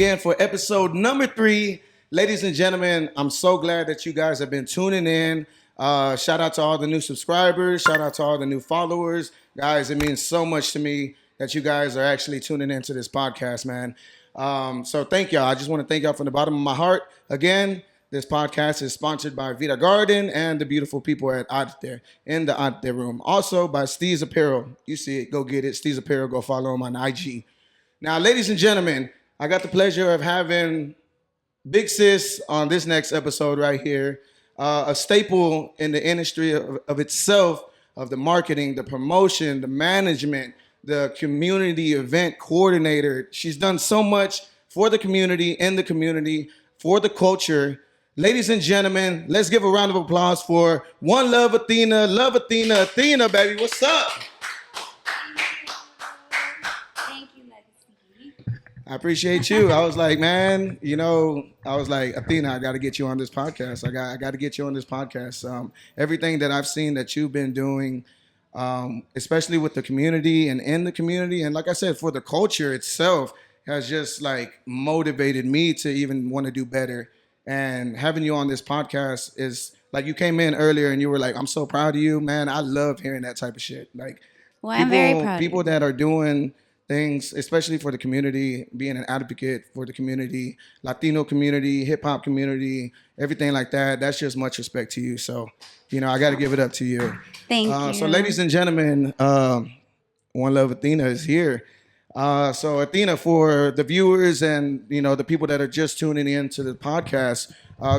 again for episode number 3. Ladies and gentlemen, I'm so glad that you guys have been tuning in. Shout out to all the new subscribers. Shout out to all the new followers. Guys, it means so much to me that you guys are actually tuning into this podcast, man. So thank y'all. I just want to thank y'all from the bottom of my heart. Again, this podcast is sponsored by Vita Garden and the beautiful people at Arte in the Arte room. Also by Steve's Apparel. You see it, go get it. Steve's Apparel, go follow him on IG. Now, ladies and gentlemen, I got the pleasure of having Big Sis on this next episode right here. A staple in the industry of itself, of the marketing, the promotion, the management, the community event coordinator. She's done so much for the community, in the community, for the culture. Ladies and gentlemen, let's give a round of applause for One Love Athena. Love Athena. Athena, baby, what's up? Thank you, Legacy. I appreciate you. I was like, man, I was like, Athena, I got to get you on this podcast. I got to get you on this podcast. Everything that I've seen that you've been doing, especially with the community and in the community, and like I said, for the culture itself, has just like motivated me to even want to do better. And having you on this podcast is like, you came in earlier and you were like, I'm so proud of you, man. I love hearing that type of shit. Like, well, I'm very proud. People that are doing things, especially for the community, being an advocate for the community, Latino community, hip hop community, everything like that. That's just much respect to you. So, I got to give it up to you. Thank you. So, ladies and gentlemen, One Love Athena is here. So Athena, for the viewers and the people that are just tuning in to the podcast,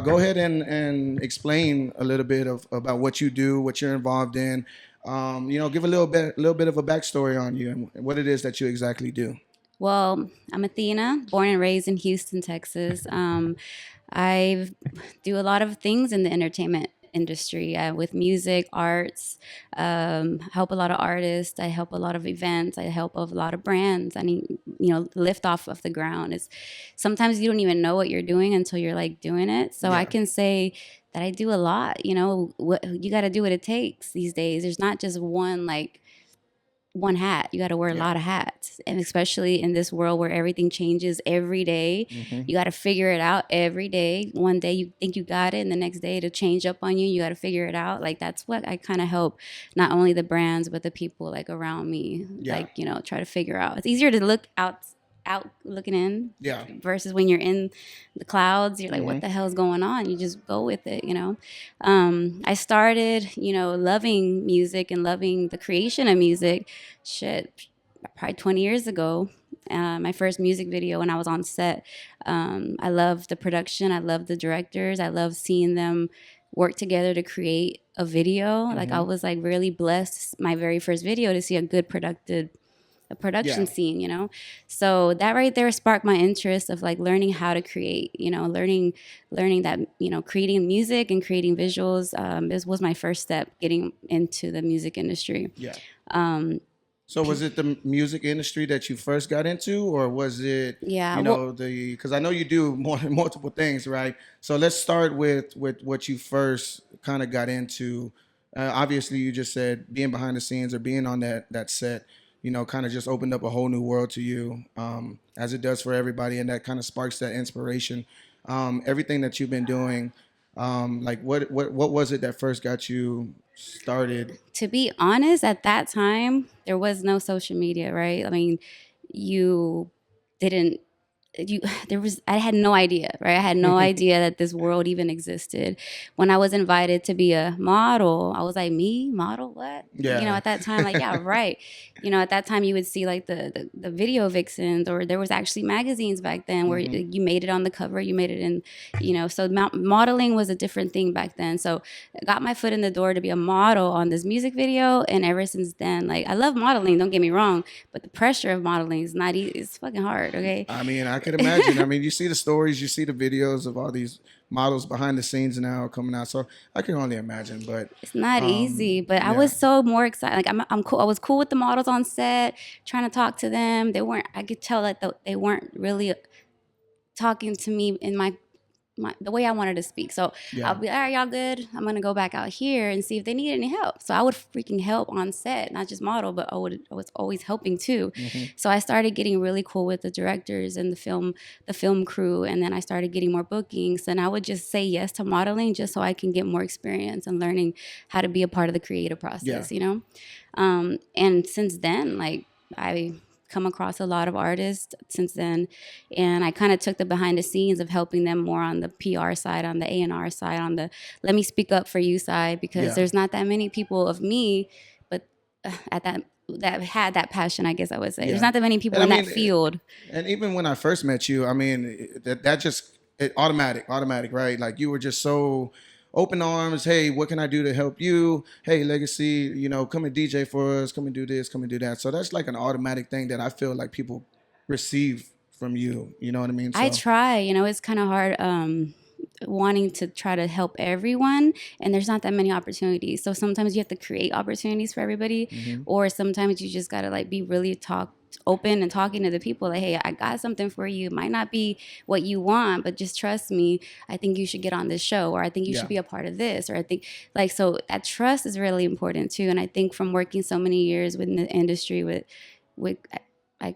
go ahead and explain a little bit about what you do, what you're involved in. Give a little bit of a backstory on you and what it is that you exactly do. Well, I'm Athena, born and raised in Houston, Texas. I do a lot of things in the entertainment industry with music, arts, help a lot of artists. I help a lot of events. I help a lot of brands. I mean, lift off of the ground. It's sometimes you don't even know what you're doing until you're like doing it. So yeah. I can say that I do a lot. What you got to do what it takes these days. There's not just one hat. You got to wear a lot of hats. And especially in this world where everything changes every day, you got to figure it out every day. One day you think you got it and the next day it'll change up on you. You got to figure it out. Like, that's what I kind of help not only the brands, but the people like around me, try to figure out. It's easier to look out looking in versus when you're in the clouds, you're like, what the hell's going on? You just go with it. I started loving music and loving the creation of music probably 20 years ago. My first music video when I was on set, I loved the production, I loved the directors, I loved seeing them work together to create a video. Like, I was like really blessed my very first video to see a good production scene, so that right there sparked my interest of like learning how to create, learning that, creating music and creating visuals. This was my first step getting into the music industry. So was it the music industry that you first got into, or was it, because I know you do multiple things, right? So let's start with what you first kind of got into. Obviously you just said being behind the scenes or being on that set, kind of just opened up a whole new world to you, as it does for everybody. And that kind of sparks that inspiration. Everything that you've been doing, like what was it that first got you started? To be honest, at that time, there was no social media, right? I mean, I had no idea, right? I had no idea that this world even existed. When I was invited to be a model, I was like, me? Model? What? Yeah. At that time, like, yeah, right. At that time you would see like the video vixens, or there was actually magazines back then where you made it on the cover, you made it in, so modeling was a different thing back then. So I got my foot in the door to be a model on this music video. And ever since then, like, I love modeling, don't get me wrong, but the pressure of modeling is not easy. It's fucking hard, okay? I mean, I could imagine. I mean, you see the stories, you see the videos of all these models behind the scenes now coming out. So I can only imagine, but it's not easy. But I was so more excited. Like, I'm cool. I was cool with the models on set, trying to talk to them. I could tell that they weren't really talking to me in my the way I wanted to speak. So I'll Yeah. be, all right, y'all good? I'm gonna go back out here and see if they need any help. So I would freaking help on set, not just model, but I was always helping too. Hmm. So I started getting really cool with the directors and the film crew, and then I started getting more bookings. And I would just say yes to modeling just so I can get more experience and learning how to be a part of the creative Yeah. process, you know. And since then, like I come across a lot of artists since then, and I kind of took the behind the scenes of helping them more on the PR side, on the A&R side, on the let me speak up for you side, because Yeah. there's not that many people of me, but at that had that passion, I guess I would say. There's Yeah. not that many people And I in that mean, field. and even when I first met you, I mean, that just automatic, right? Like you were just so open arms. Hey, what can I do to help you? Hey, Legacy, come and DJ for us. Come and do this. Come and do that. So that's like an automatic thing that I feel like people receive from you. You know what I mean? I So try, it's kind of hard wanting to try to help everyone, and there's not that many opportunities. So sometimes you have to create opportunities for everybody, hmm. or sometimes you just got to like be really open and talking to the people like, hey, I got something for you. It might not be what you want, but just trust me. I think you should get on this show, or I think you should Yeah. be a part of this, or I think like, so that trust is really important too. And I think from working so many years within the industry with I,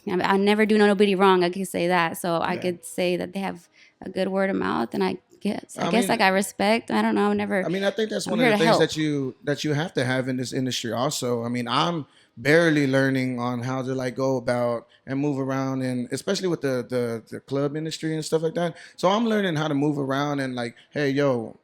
I never do nobody wrong. I can say that. So I Yeah. could say that they have a good word of mouth, and I guess like mean, I respect. I don't know. Never. I think that's I'm one of here the to things help. that you have to have in this industry. Also, I mean, I'm barely learning on how to like go about and move around, and especially with the club industry and stuff like that. So I'm learning how to move around and like, hey, yo,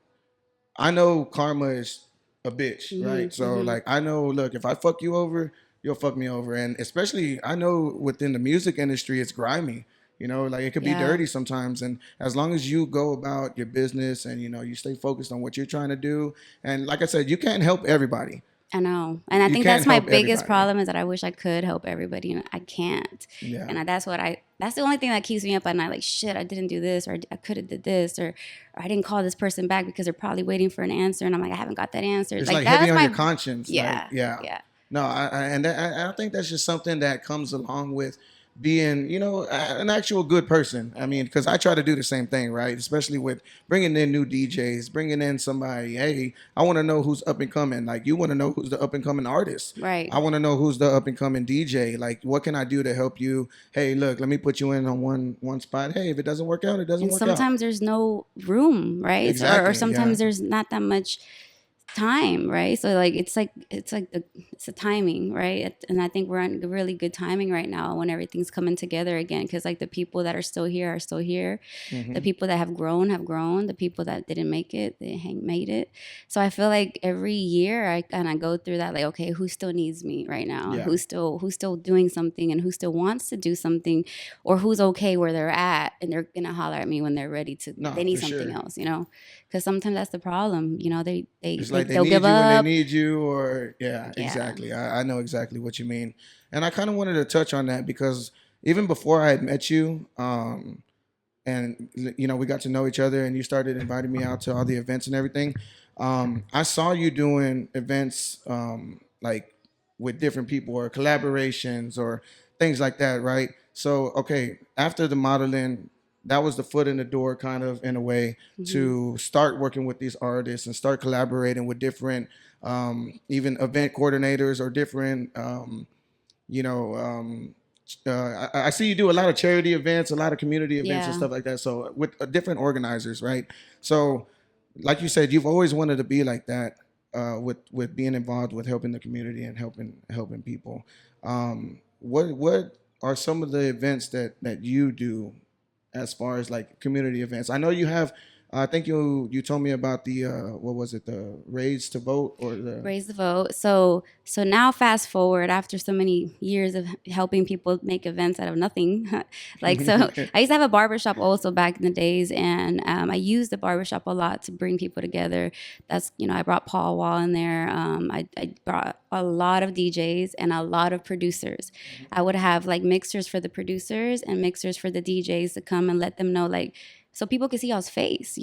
I know karma is a bitch, Hmm. right? So Hmm. like I know, look, if I fuck you over, you'll fuck me over. And especially I know within the music industry it's grimy. Like it could be Yeah, dirty sometimes. And as long as you go about your business and you stay focused on what you're trying to do. And like I said, you can't help everybody. I know, and I You think can't that's my help biggest everybody. problem is that I wish I could help everybody, and I can't. Yeah. And that's what I. That's the only thing that keeps me up at night. Like shit, I didn't do this, or I could have did this, or I didn't call this person back because they're probably waiting for an answer, and I'm like, I haven't got that answer. It's Like like heavy that's on your my. conscience. Like, Yeah, yeah. yeah. No, I think that's just something that comes along with being, an actual good person. I mean, because I try to do the same thing, right? Especially with bringing in new DJs, bringing in somebody. Hey, I want to know who's up and coming. Like, you want to know who's the up and coming artist. Right. I want to know who's the up and coming DJ. Like, what can I do to help you? Hey, look, let me put you in on one spot. Hey, if it doesn't work out, it doesn't And work out. sometimes there's no room, right? Or Exactly. Yeah. sometimes there's not that much time, right? So like it's a timing, right? And I think we're on really good timing right now when everything's coming together again, because like the people that are still here are still here. The Hmm. people that have grown. The people that didn't make it, they ain't made it. So I feel like every year I kind of go through that, like, okay, who still needs me right now? Yeah. Who's still doing something, and who still wants to do something, or who's okay where they're at, and they're gonna holler at me when they're ready to. They No, need for something sure. else, because sometimes that's the problem. It's like they They'll give need you when they up. need you, or yeah, Yeah. exactly. I know exactly what you mean, and I kind of wanted to touch on that because even before I had met you, and we got to know each other, and you started inviting me out to all the events and everything. I saw you doing events like with different people or collaborations or things like that, right? So okay, after the modeling, that was the foot in the door, kind of in a way, Hmm. to start working with these artists and start collaborating with different, even event coordinators or different, you know, I see you do a lot of charity events, a lot of community events and Yeah. stuff like that. So with different organizers, right? So, like you said, you've always wanted to be like that, with being involved with helping the community and helping people. What are some of the events that you do as far as like community events? I know you have. I think you told me about the what was it, the raise to vote or the Raise the vote. So now fast forward after so many years of helping people make events out of nothing. Like, so I used to have a barbershop also back in the days, and I used the barbershop a lot to bring people together. I brought Paul Wall in there. I brought a lot of DJs and a lot of producers. I would have like mixers for the producers and mixers for the DJs to come and let them know, like, so people could see y'all's face.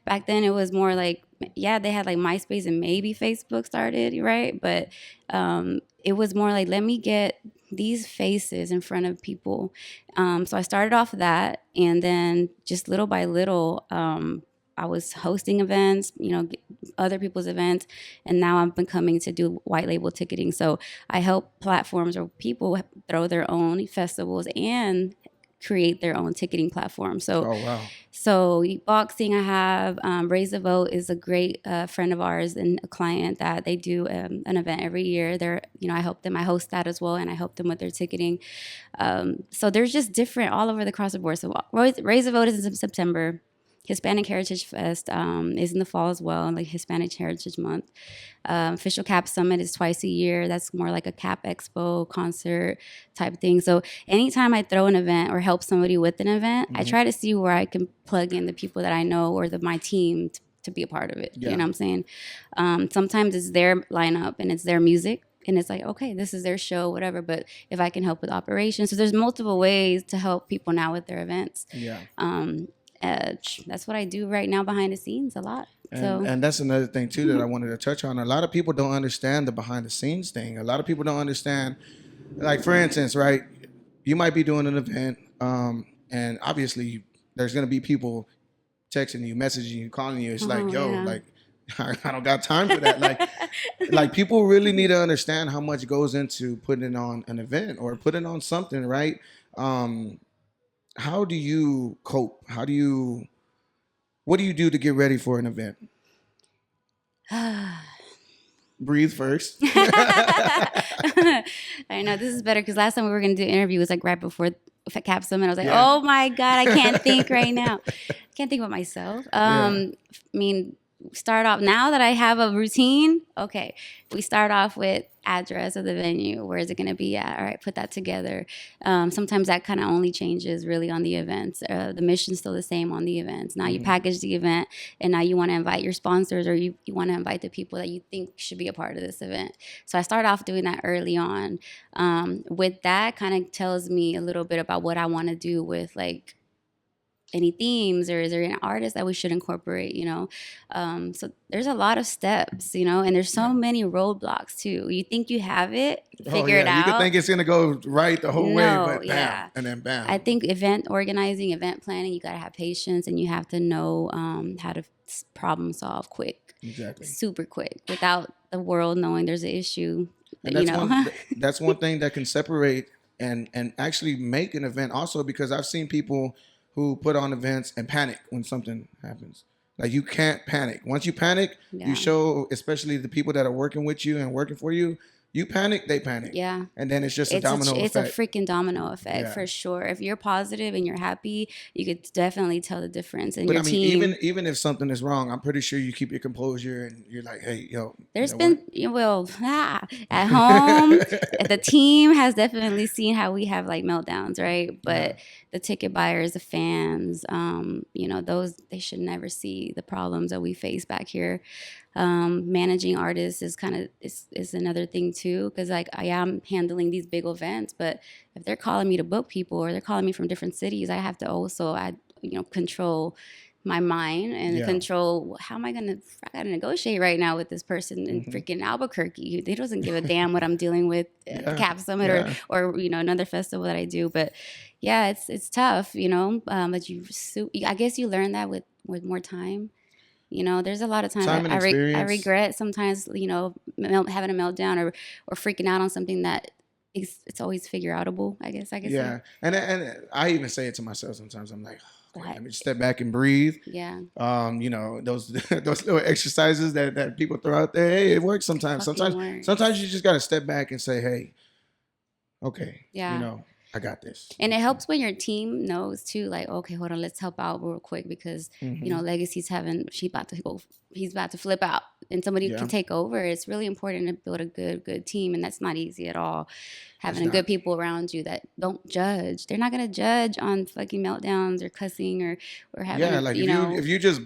Back then it was more like, yeah, they had like MySpace and maybe Facebook started, right? But it was more like, let me get these faces in front of people. So I started off that, and then just little by little, I was hosting events, other people's events, and now I've been coming to do white label ticketing. So I help platforms or people throw their own festivals and create their own ticketing platform. Oh wow. So boxing, I have Raise the Vote is a great friend of ours and a client that they do an event every year. I help them. I host that as well, and I help them with their ticketing. So there's just different all over the cross the board. So Raise the Vote is in September. Hispanic Heritage Fest is in the fall as well, like Hispanic Heritage Month. Official Cap Summit is twice a year. That's more like a Cap Expo concert type thing. So anytime I throw an event or help somebody with an event, I try to see where I can plug in the people that I know or my team to be a part of it. Yeah. You know what I'm saying? Sometimes it's their lineup and it's their music. And it's like, okay, this is their show, whatever. But if I can help with operations, so there's multiple ways to help people now with their events. Yeah. That's what I do right now behind the scenes a lot. And that's another thing too that I wanted to touch on. A lot of people don't understand the behind the scenes thing. A lot of people don't understand, like for instance, right? You might be doing an event, and obviously there's gonna be people texting you, messaging you, calling you. It's like, yo, yeah. like I don't got time for that. Like people really need to understand how much goes into putting on an event or putting on something, right? How do you cope? What do you do to get ready for an event? Breathe first. I know this is better because last time we were going to do an interview was like right before Cap Summit. I was like, Yeah. oh my God, I can't think right now. I can't think about myself. I mean, start off now that I have a routine. Okay, we start off with address of the venue. Where is it going to be at? All right, put that together. Sometimes that kind of only changes really on the events. The mission's still the same on the events. Now you package the event, and now you want to invite your sponsors, or you want to invite the people that you think should be a part of this event. So I start off doing that early on. With that, kind of tells me a little bit about what I want to do with like any themes, or is there an artist that we should incorporate, so there's a lot of steps, and there's so many roadblocks too. You think you have it figured out. You could think it's gonna go right the whole way, but bam, yeah. and then bam. I think event organizing, event planning, you got to have patience, and you have to know how to problem solve quick. Exactly. Super quick, without the world knowing there's an issue. And that's one thing that can separate and actually make an event also, because I've seen people who put on events and panic when something happens. Like you can't panic. Once you panic, you show, especially the people that are working with you and working for you, you panic, they panic. Yeah. And then it's just a domino effect. It's a freaking domino effect for sure. If you're positive and you're happy, you could definitely tell the difference in your team. Even if something is wrong, I'm pretty sure you keep your composure and you're like, hey, yo. There's been, at home, the team has definitely seen how we have like meltdowns, right? But the ticket buyers, the fans, those, they should never see the problems that we face back here. Managing artists is kind of is another thing too, because like I am handling these big events, but if they're calling me to book people or they're calling me from different cities, I have to also control my mind and control how am I gotta negotiate right now with this person in freaking Albuquerque. They doesn't give a damn what I'm dealing with at Cap Summit or another festival that I do. But yeah, it's tough, but I guess you learn that with more time. There's a lot of times I regret sometimes, having a meltdown or freaking out on something that it's always figure outable, I guess. Yeah. And I even say it to myself sometimes. I'm like, let me step back and breathe. Yeah. Those those little exercises that people throw out there, hey, it works sometimes. Sometimes you just got to step back and say, hey, okay, I got this. And it helps when your team knows too, like, okay, hold on, let's help out real quick because, Legacy's he's about to flip out and somebody can take over. It's really important to build a good team. And that's not easy at all. Having good people around you that don't judge. They're not going to judge on fucking meltdowns or cussing or having, if you just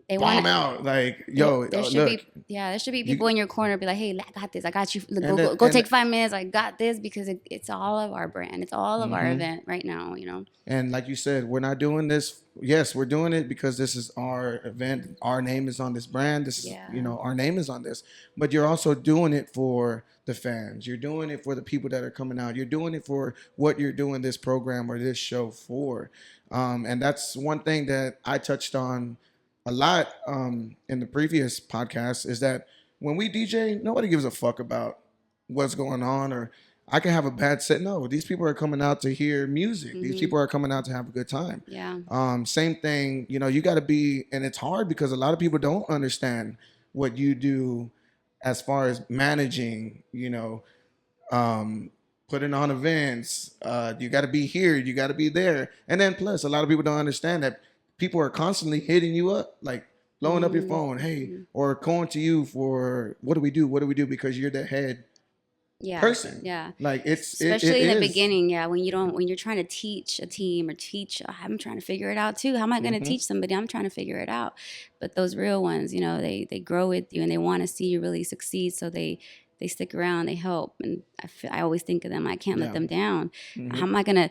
they want bomb to. out. Like, yo, There should look, be, yeah, there should be people you, in your corner be like, hey, I got this, I got you. Look, and go take 5 minutes. I got this because it's all of our brand. It's all of our mhm. event right now. You know. And like you said, we're not doing this. Yes, we're doing it because this is our event. Our name is on this brand. This is, Yeah. our name is on this. But you're also doing it for the fans. You're doing it for the people that are coming out. You're doing it for what you're doing this program or this show for. And that's one thing that I touched on a lot in the previous podcast is that when we DJ, nobody gives a fuck about what's going on or I can have a bad set. No, these people are coming out to hear music. These Mm-hmm. people are coming out to have a good time. Yeah. Same thing, you got to be, and it's hard because a lot of people don't understand what you do as far as managing, putting on events. You got to be here, you got to be there. And then plus, a lot of people don't understand that people are constantly hitting you up, like blowing up your phone, hey, Mm-hmm. or calling to you for what do we do? What do we do? Because you're the head Yeah. person. Yeah. Like it Especially in the is. beginning, yeah, when you're trying to teach a team or I'm trying to figure it out too. How am I going to Mm-hmm. teach somebody? I'm trying to figure it out. But those real ones, they grow with you and they want to see you really succeed. So they stick around, they help. And I always think of them. I can't let Yeah. them down. Mm-hmm. How am I going to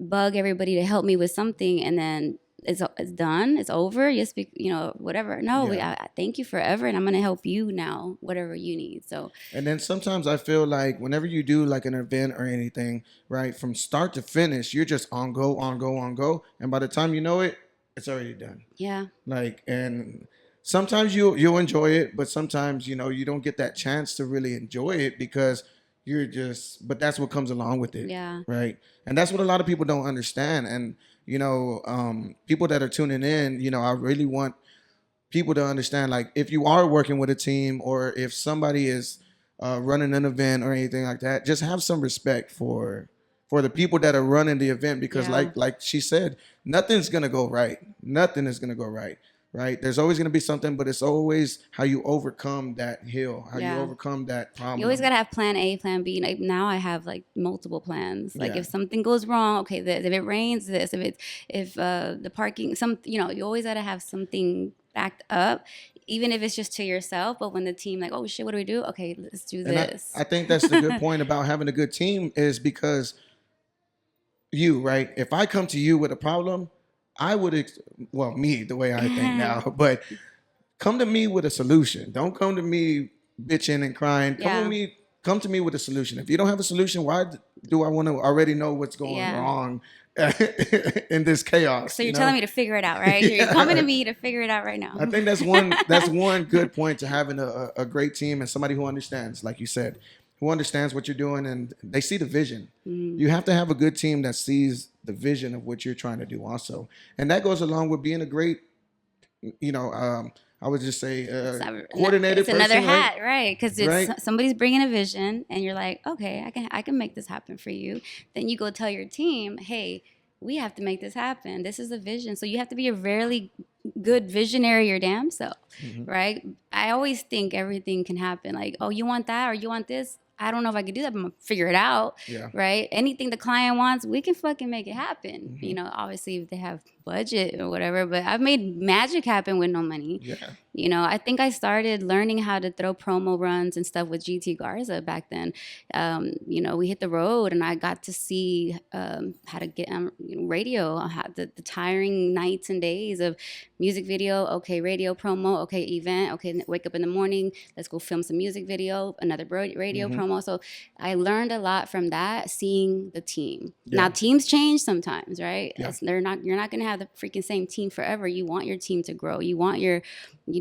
bug everybody to help me with something and then it's done, it's over, just whatever. No, Yeah. I thank you forever, and I'm gonna help you now, whatever you need. So And then sometimes I feel like whenever you do like an event or anything, right, from start to finish, you're just on go, on go, on go. And by the time you know it, it's already done. yeah, Like, and sometimes you'll enjoy it, but sometimes, you don't get that chance to really enjoy it because but that's what comes along with it. yeah, Right. And that's what a lot of people don't understand. And, people that are tuning in, I really want people to understand, like, if you are working with a team or if somebody is running an event or anything like that, just have some respect for the people that are running the event because yeah. like she said, nothing's gonna go right. Nothing is gonna go right. Right. There's always gonna be something, but it's always how you overcome that hill, how you Yeah. overcome that problem. You always gotta have plan A, plan B. Like now I have like multiple plans. Like Yeah. if something goes wrong, okay, this. If it rains, this. If the parking, you always gotta have something backed up, even if it's just to yourself. But when the team like, oh shit, what do we do? Okay, let's do And this. I think that's the good point about having a good team is because right? If I come to you with a problem, I would, me, the way I think now, but come to me with a solution. Don't come to me bitching and crying. Yeah. Come to me with a solution. If you don't have a solution, why do I want to already know what's going Yeah. wrong in this chaos? So you're telling me to figure it out, right? You're coming to me to figure it out right now. I think that's one good point to having a great team and somebody who understands, like you said, who understands what you're doing and they see the vision. Mm-hmm. You have to have a good team that sees the vision of what you're trying to do also. And that goes along with being a great, I would just say coordinated It's another person, hat, right? Because Right. somebody's bringing a vision, and you're like, okay, I can make this happen for you. Then you go tell your team, hey, we have to make this happen. This is a vision. So you have to be a really good visionary your damn self, Mhm. right? I always think everything can happen. Like, oh, you want that or you want this? I don't know if I could do that, but I'm gonna figure it out, Yeah. right? Anything the client wants, we can fucking make it happen. Mhm. Obviously if they have budget or whatever, but I've made magic happen with no money. Yeah. I think I started learning how to throw promo runs and stuff with GT Garza back then. We hit the road and I got to see how to get on radio, how the tiring nights and days of music video, okay, radio promo, okay, event, okay, wake up in the morning, let's go film some music video, another radio Mhm. promo. So I learned a lot from that, seeing the team. Yeah. Now teams change sometimes, right? Yeah. You're not gonna have the freaking same team forever. You want your team to grow. You want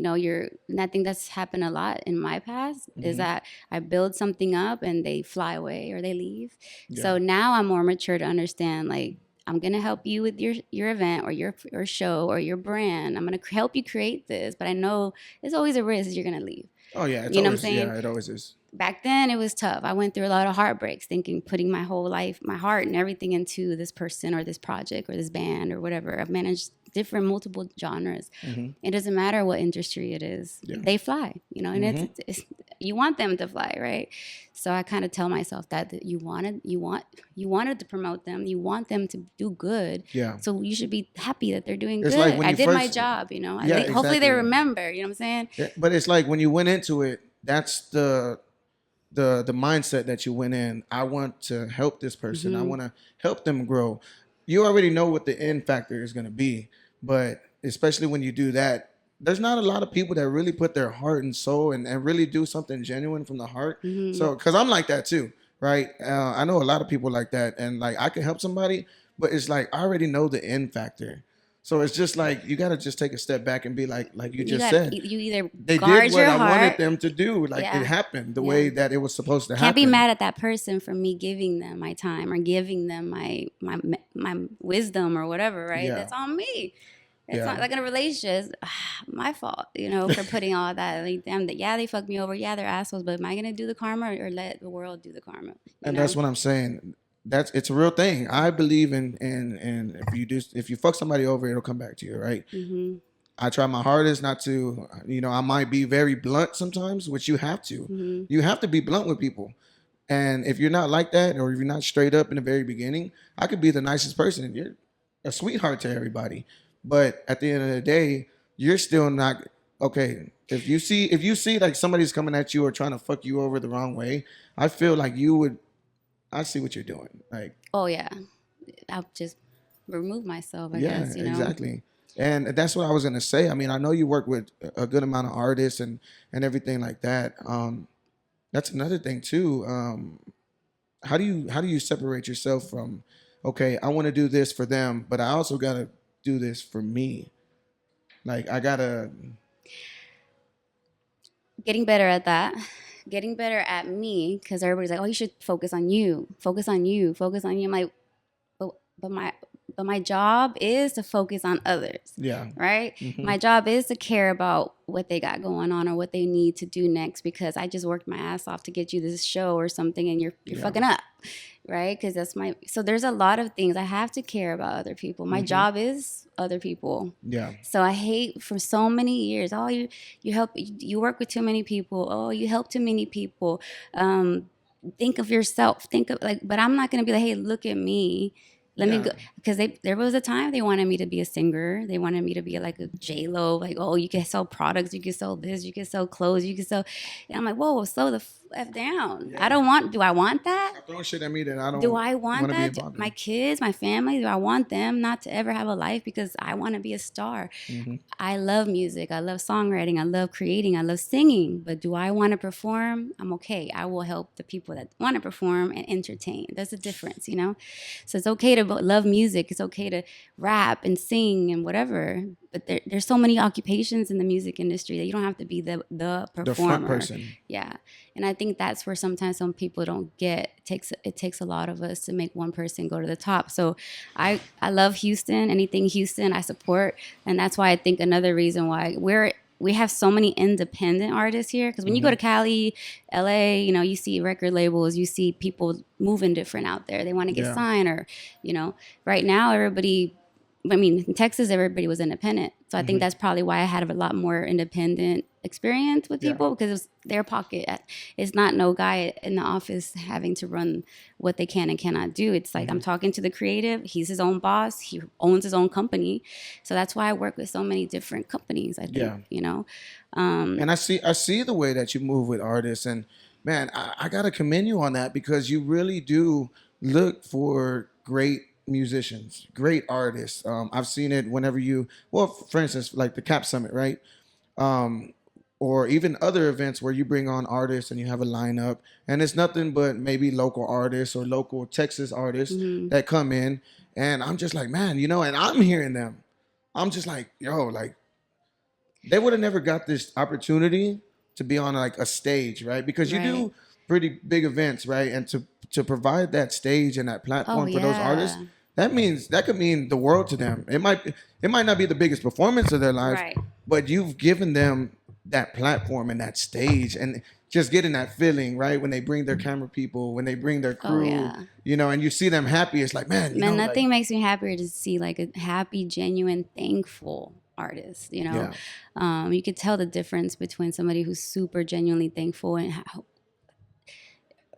and I think that's happened a lot in my past is Mhm. that I build something up and they fly away or they leave. Yeah. So now I'm more mature to understand, like, I'm gonna help you with your event or your show or your brand. I'm gonna help you create this, but I know there's always a risk you're gonna leave. Oh yeah. It's You know what I'm always, saying? Yeah, it always is. Back then it was tough. I went through a lot of heartbreaks, putting my whole life, my heart and everything into this person or this project or this band or whatever. I've managed multiple genres. Mhm. It doesn't matter what industry it is. Yeah. They fly, and Mhm. it's you want them to fly, right? So I kind of tell myself that you wanted to promote them, you want them to do good, Yeah. so you should be happy that they're doing It's like good. when I you did my first, job, you know. yeah, Hopefully they exactly. remember, you know what I'm saying? Yeah, but it's like when you went into it, that's the mindset that you went in. I want to help this person. I Hmm. want to help them grow. You already know what the end factor is going to be, but especially when you do that, there's not a lot of people that really put their heart and soul and really do something genuine from the heart. Hmm. So, because I'm like that too, right? I know a lot of people like that, and like I can help somebody, but it's like I already know the end factor. So it's just like you got to just take a step back and be like you You just got said, you either they did guard what your I wanted heart. them to do. Like it Yeah. happened the Yeah. way that it was supposed to Can't be happen. mad at that person for me giving them my time or giving them my wisdom or whatever, right? Yeah. That's on me. It's Yeah. not like in a relationship. It's my fault, you know, for putting all that. Like, damn, yeah, they fucked me over. Yeah, they're assholes. But am I gonna do the karma or let the world do the karma? You And that's know? what I'm saying. That's it's a real thing. I believe in if you fuck somebody over, it'll come back to you, right? Mm-hmm. I try my hardest not to, I might be very blunt sometimes, which you have to. Mm-hmm. You have to be blunt with people. And if you're not like that, or if you're not straight up in the very beginning, I could be the nicest person. You're a sweetheart to everybody. But at the end of the day, you're still not okay. If you see like somebody's coming at you or trying to fuck you over the wrong way, I feel like you would I see what you're doing. Like, Oh yeah, I'll just remove myself, I yeah, guess. You know? exactly. And that's what I was gonna say. I mean, I know you work with a good amount of artists and everything like that. That's another thing too. How do you separate yourself from, okay, I want to do this for them, but I also gotta do this for me. Like I gotta, Getting better at that. Getting better at me because everybody's like, oh, you should focus on you, focus on you, focus on you. I'm like, but, but my but my job is to focus on others, yeah, right? hmm, My job is to care about what they got going on or what they need to do next because I just worked my ass off to get you this show or something and you're yeah, fucking up, right? Because that's my so there's a lot of things I have to care about other people. My hmm, job is other people. yeah, So I hate for so many years. Oh, you help you work with too many people. Oh, you help too many people. Think of yourself. Think of like, but I'm not gonna be like, hey, look at me. Let me yeah, go because there was a time they wanted me to be a singer. They wanted me to be like a J Lo. Like, oh, you can sell products. You can sell this. You can sell clothes. You can sell. And I'm like, whoa, slow the f down. I yeah. don't want. Do I want that? Stop throwing shit at me that I Do don't I want want to be that? involved My in. kids, my family, do I want them not to ever have a life because I want to be a star? Hmm. I love music. I love songwriting. I love creating. I love singing. But do I want to perform? I'm okay. I will help the people that want to perform and entertain. There's a difference, you know? So it's okay to love music. It's okay to rap and sing and whatever. But there's so many occupations in the music industry that you don't have to be the The front performer. person. Yeah. And I think that's where sometimes some people don't get. It takes a lot of us to make one person go to the top. So I love Houston. Anything Houston, I support. And that's why I think another reason why we have so many independent artists here because when you go Hmm. to Cali, LA, you know, you see record labels, you see people moving different out there. They want to get Yeah. signed or, you know, right now everybody I mean, in Texas, everybody was independent. So I think Hmm. that's probably why I had a lot more independent experience with Yeah. people because it was their pocket. It's not no guy in the office having to run what they can and cannot do. It's like I'm Hmm. talking to the creative. He's his own boss. He owns his own company. So that's why I work with so many different companies, I think, Yeah. you know. And I see the way that you move with artists, and man, I gotta commend you on that because you really do look for great musicians, great artists. I've seen it whenever well, for instance, like the Cap Summit, right? Um, or even other events where you bring on artists and you have a lineup, and it's nothing but maybe local artists or local Texas artists Hmm. that come in, and I'm just like, man, and I'm hearing them. I'm just like, yo, like they would have never got this opportunity to be on like a stage, right? Because you Right. do pretty big events, right? And to provide that stage and that Oh, platform for those artists, yeah. that could mean the world to them. It might not be the biggest performance of their life, Right. but you've given them that platform and that stage and just getting that feeling, right? When they bring their camera people, when they bring their Oh, crew, yeah. and you see them happy, it's like, man, Man, like nothing makes me happier to see like a happy, genuine, thankful artist, you know. Yeah. You could tell the difference between somebody who's super genuinely thankful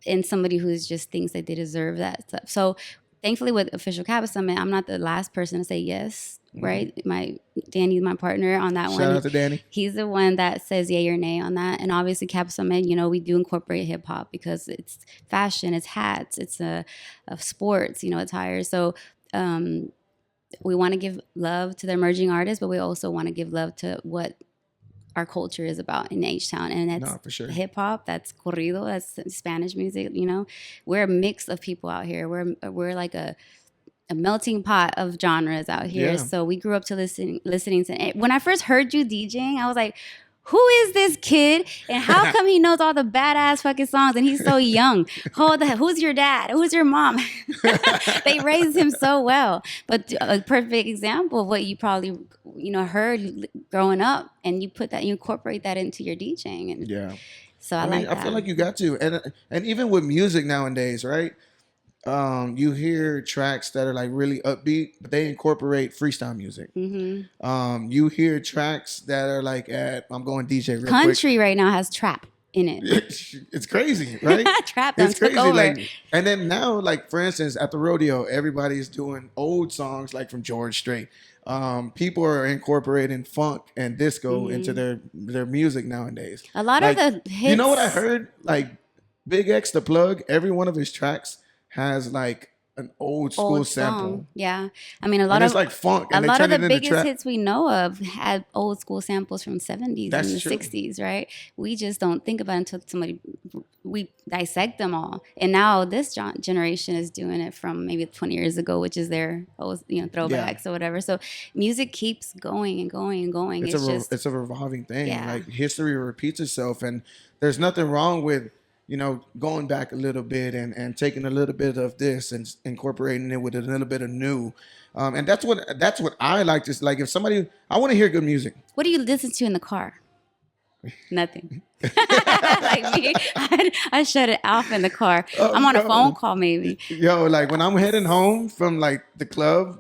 and somebody who's just thinks that they deserve that stuff. So thankfully with Official Kappa Summit, I'm not the last person to say yes, right? My Danny's my partner on that Shout one. out to Danny. He's the one that says yay or nay on that. And obviously Kappa Summit, you know, we do incorporate hip hop because it's fashion, it's hats, it's a sports, you know, attire. So we want to give love to the emerging artists, but we also want to give love to what our culture is about in H-Town. And that's No, for sure. hip hop, that's corrido, that's Spanish music, you know. We're a mix of people out here. We're like a melting pot of genres out here. Yeah. So we grew up to listening to. When I first heard you DJing, I was like, who is this kid and how come he knows all the badass fucking songs and he's so young? Who's your dad? Who's your mom? They raised him so well. But a perfect example of what you probably, you know, heard growing up, and you incorporate that into your DJing. And Yeah. so I mean, like that. I feel like you got to, and even with music nowadays, right? You hear tracks that are like really upbeat, but they incorporate freestyle music. You hear tracks that are like I'm going DJ real Country right now has trap in it. quick. It's crazy, right? Trap done It's took crazy. over. Like, and then now, like for instance, at the rodeo, everybody's doing old songs like from George Strait. People are incorporating funk and disco into their music nowadays. A lot Like, of the hits. you know what I heard? Like Big X the Plug, every one of his tracks has like an old school Old sample. song. Yeah. I mean, a lot And of it's like funk. a And they lot turn of the it into biggest trap. hits we know of had old school samples from 70s That's and the true. 60s, right? We just don't think about it until we dissect them all. And now this generation is doing it from maybe 20 years ago, which is their old, you know, throwbacks or whatever. So music keeps going and going and going. It's a revolving thing. Yeah. Like history repeats itself, and there's nothing wrong with going back a little bit and taking a little bit of this and incorporating it with a little bit of new. And that's what I like. Just like if somebody, I want to hear good music. What do you listen to in the car? Nothing. Like me, I shut it off in the car. I'm on a phone call maybe. Yo, like when I'm heading home from like the club,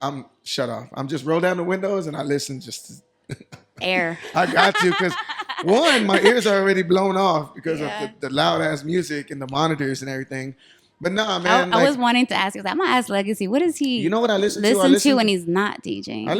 I'm shut off. I'm just roll down the windows and I listen just Air. I got to, because one, my ears are already blown off because Yeah. of the loud ass music and the monitors and everything. But nah, man, I like, was wanting to ask you. I'm gonna ask Legacy. What does he? you know what I listen to? to when he's not DJing? I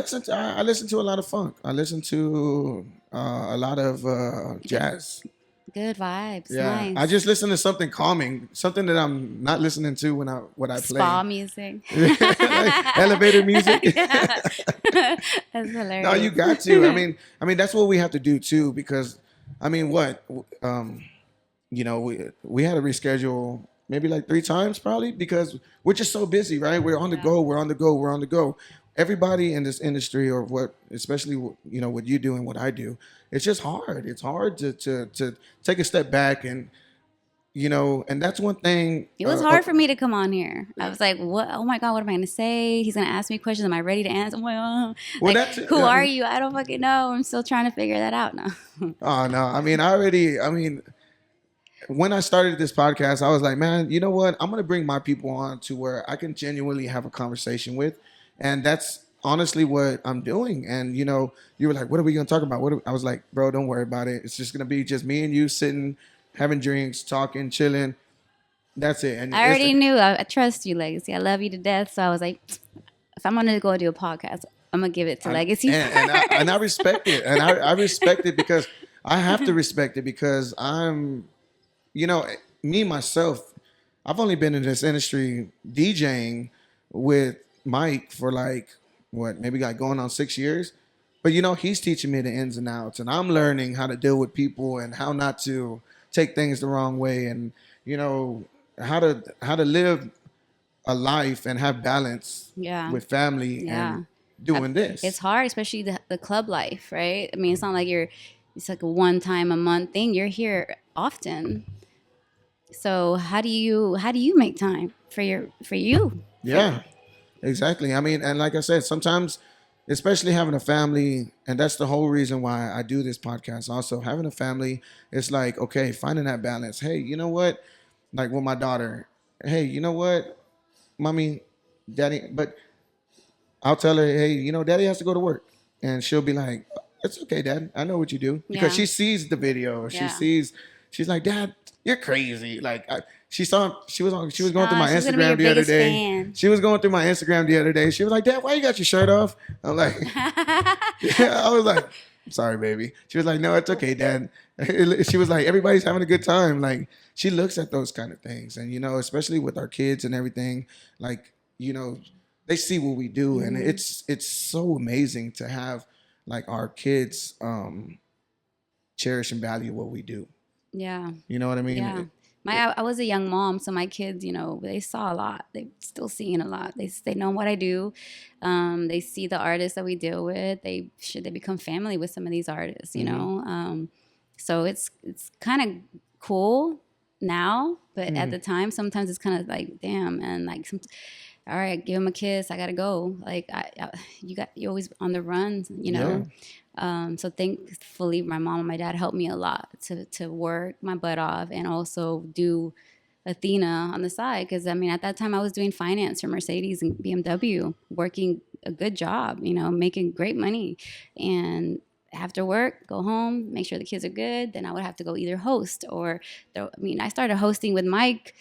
listen to a lot of funk. I listen to a lot of jazz. Good vibes. Yeah, Nice. I just listen to something calming, something that I'm not listening to when I play. Spa music. Like elevator music. That's hilarious. No, you got to. I mean that's what we have to do too, because I mean we had to reschedule maybe like 3 times probably because we're just so busy, right? We're on the go, we're on the go, we're on the go. Everybody in this industry, or especially what you do and what I do, it's just hard. It's hard to take a step back and that's one thing. It was hard for me to come on here. I was like, "What? Oh my god, what am I going to say? He's going to ask me questions. Am I ready to answer?" I'm like, Well, like, that's it. who I are mean- you? I don't fucking know. I'm still trying to figure that out now. Oh no, I mean, when I started this podcast, I was like, man, you know what? I'm gonna bring my people on to where I can genuinely have a conversation with, and that's honestly what I'm doing. And you were like, what are we gonna talk about? I was like, bro, don't worry about it. It's just gonna be just me and you sitting, having drinks, talking, chilling. That's it. And I already knew. I trust you, Legacy. I love you to death. So I was like, if I'm going to go do a podcast, I'm going to give it to Legacy and I respect it. And I respect it because I have to respect it because I'm, me, myself, I've only been in this industry DJing with Mike for like, maybe like going on 6 years. But, he's teaching me the ins and outs. And I'm learning how to deal with people and how not to take things the wrong way. And, how to live a life and have balance with family and doing this. It's hard, especially the club life, right? I mean, it's not like it's like a one time a month thing. You're here often. So how do you make time for you? Yeah, exactly. I mean, and like I said, sometimes, especially having a family, and that's the whole reason why I do this podcast. Also, having a family, it's like, okay, finding that balance. Hey, you know what? Like with my daughter, hey, you know what, mommy, daddy, but I'll tell her, hey, daddy has to go to work. and she'll be like, "It's okay, Dad. I know what you do," because Yeah. she sees the video. She Yeah. sees. She's like, "Dad, you're crazy." Like she saw. She was going through my She's gonna be your Instagram the other biggest day. fan. She was going through my Instagram the other day. She was like, "Dad, why you got your shirt off?" I'm like, "Yeah." I was like, "I'm sorry, baby." She was like, "No, it's okay, Dad." She was like, "Everybody's having a good time." Like she looks at those kind of things, and especially with our kids and everything, like they see what we do, and it's so amazing to have like our kids cherish and value what we do. Yeah. You know what I mean? Yeah. I was a young mom, so my kids, they saw a lot. They still seeing a lot. They know what I do. They see the artists that we deal with. They become family with some of these artists, you know. So it's kind of cool now, but at the time, sometimes it's kind of like, damn, and like all right, give him a kiss. I gotta go. Like you're always on the run, you Yeah. know. So thankfully, my mom and my dad helped me a lot to work my butt off and also do Athena on the side. Because I mean, at that time, I was doing finance for Mercedes and BMW, working a good job, making great money, and after work, go home, make sure the kids are good. Then I would have to go either host I started hosting with Mike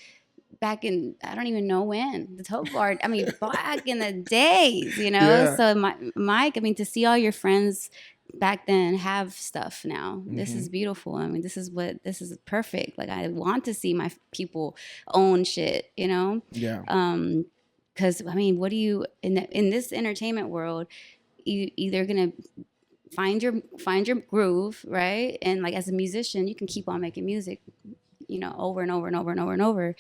back in I don't even know when the Tote Bar. I mean, back in the days, Yeah. So Mike, I mean, to see all your friends back then have stuff now, this is beautiful. I mean, this is perfect. Like I want to see my people own shit, Yeah. Because I mean, what do you in this entertainment world? You either gonna find your groove, right? And like as a musician, you can keep on making music, over and over and over and over and over.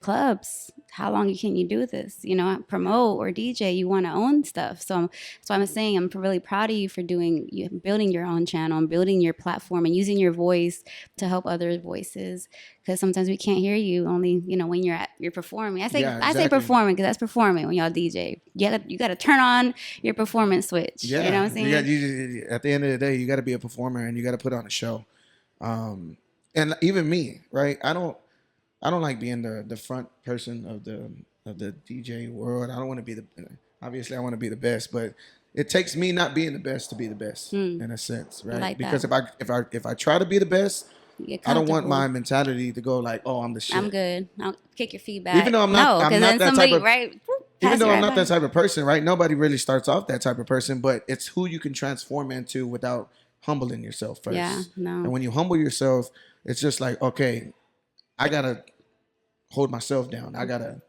Clubs, how long can you do this, promote or DJ? You want to own stuff. So I'm saying I'm really proud of you for building your own channel and building your platform and using your voice to help other voices, because sometimes we can't hear you only when you're performing. I say Yeah, I say exactly. performing because that's performing. When y'all DJ, you got to turn on your performance switch. Yeah. You know what I'm saying? At the end of the day, you got to be a performer and you got to put on a show. And even me, right? I don't like being the front person of the DJ world. I don't want to be obviously I want to be the best, but it takes me not being the best to be the best in a sense, I right? like Because that. if I try to be the best, You get I don't want my comfortable. mentality to go like, "Oh, I'm the I'm shit." good. I'll kick your Even feedback. though No, I'm because not then that type somebody, of right, even pass it though I'm right not that by. type of person, right? Nobody really starts off that type of person, but it's who you can transform into without humbling yourself Yeah, first. And no. when you humble yourself, it's just like, okay, I gotta hold myself down. I gotta,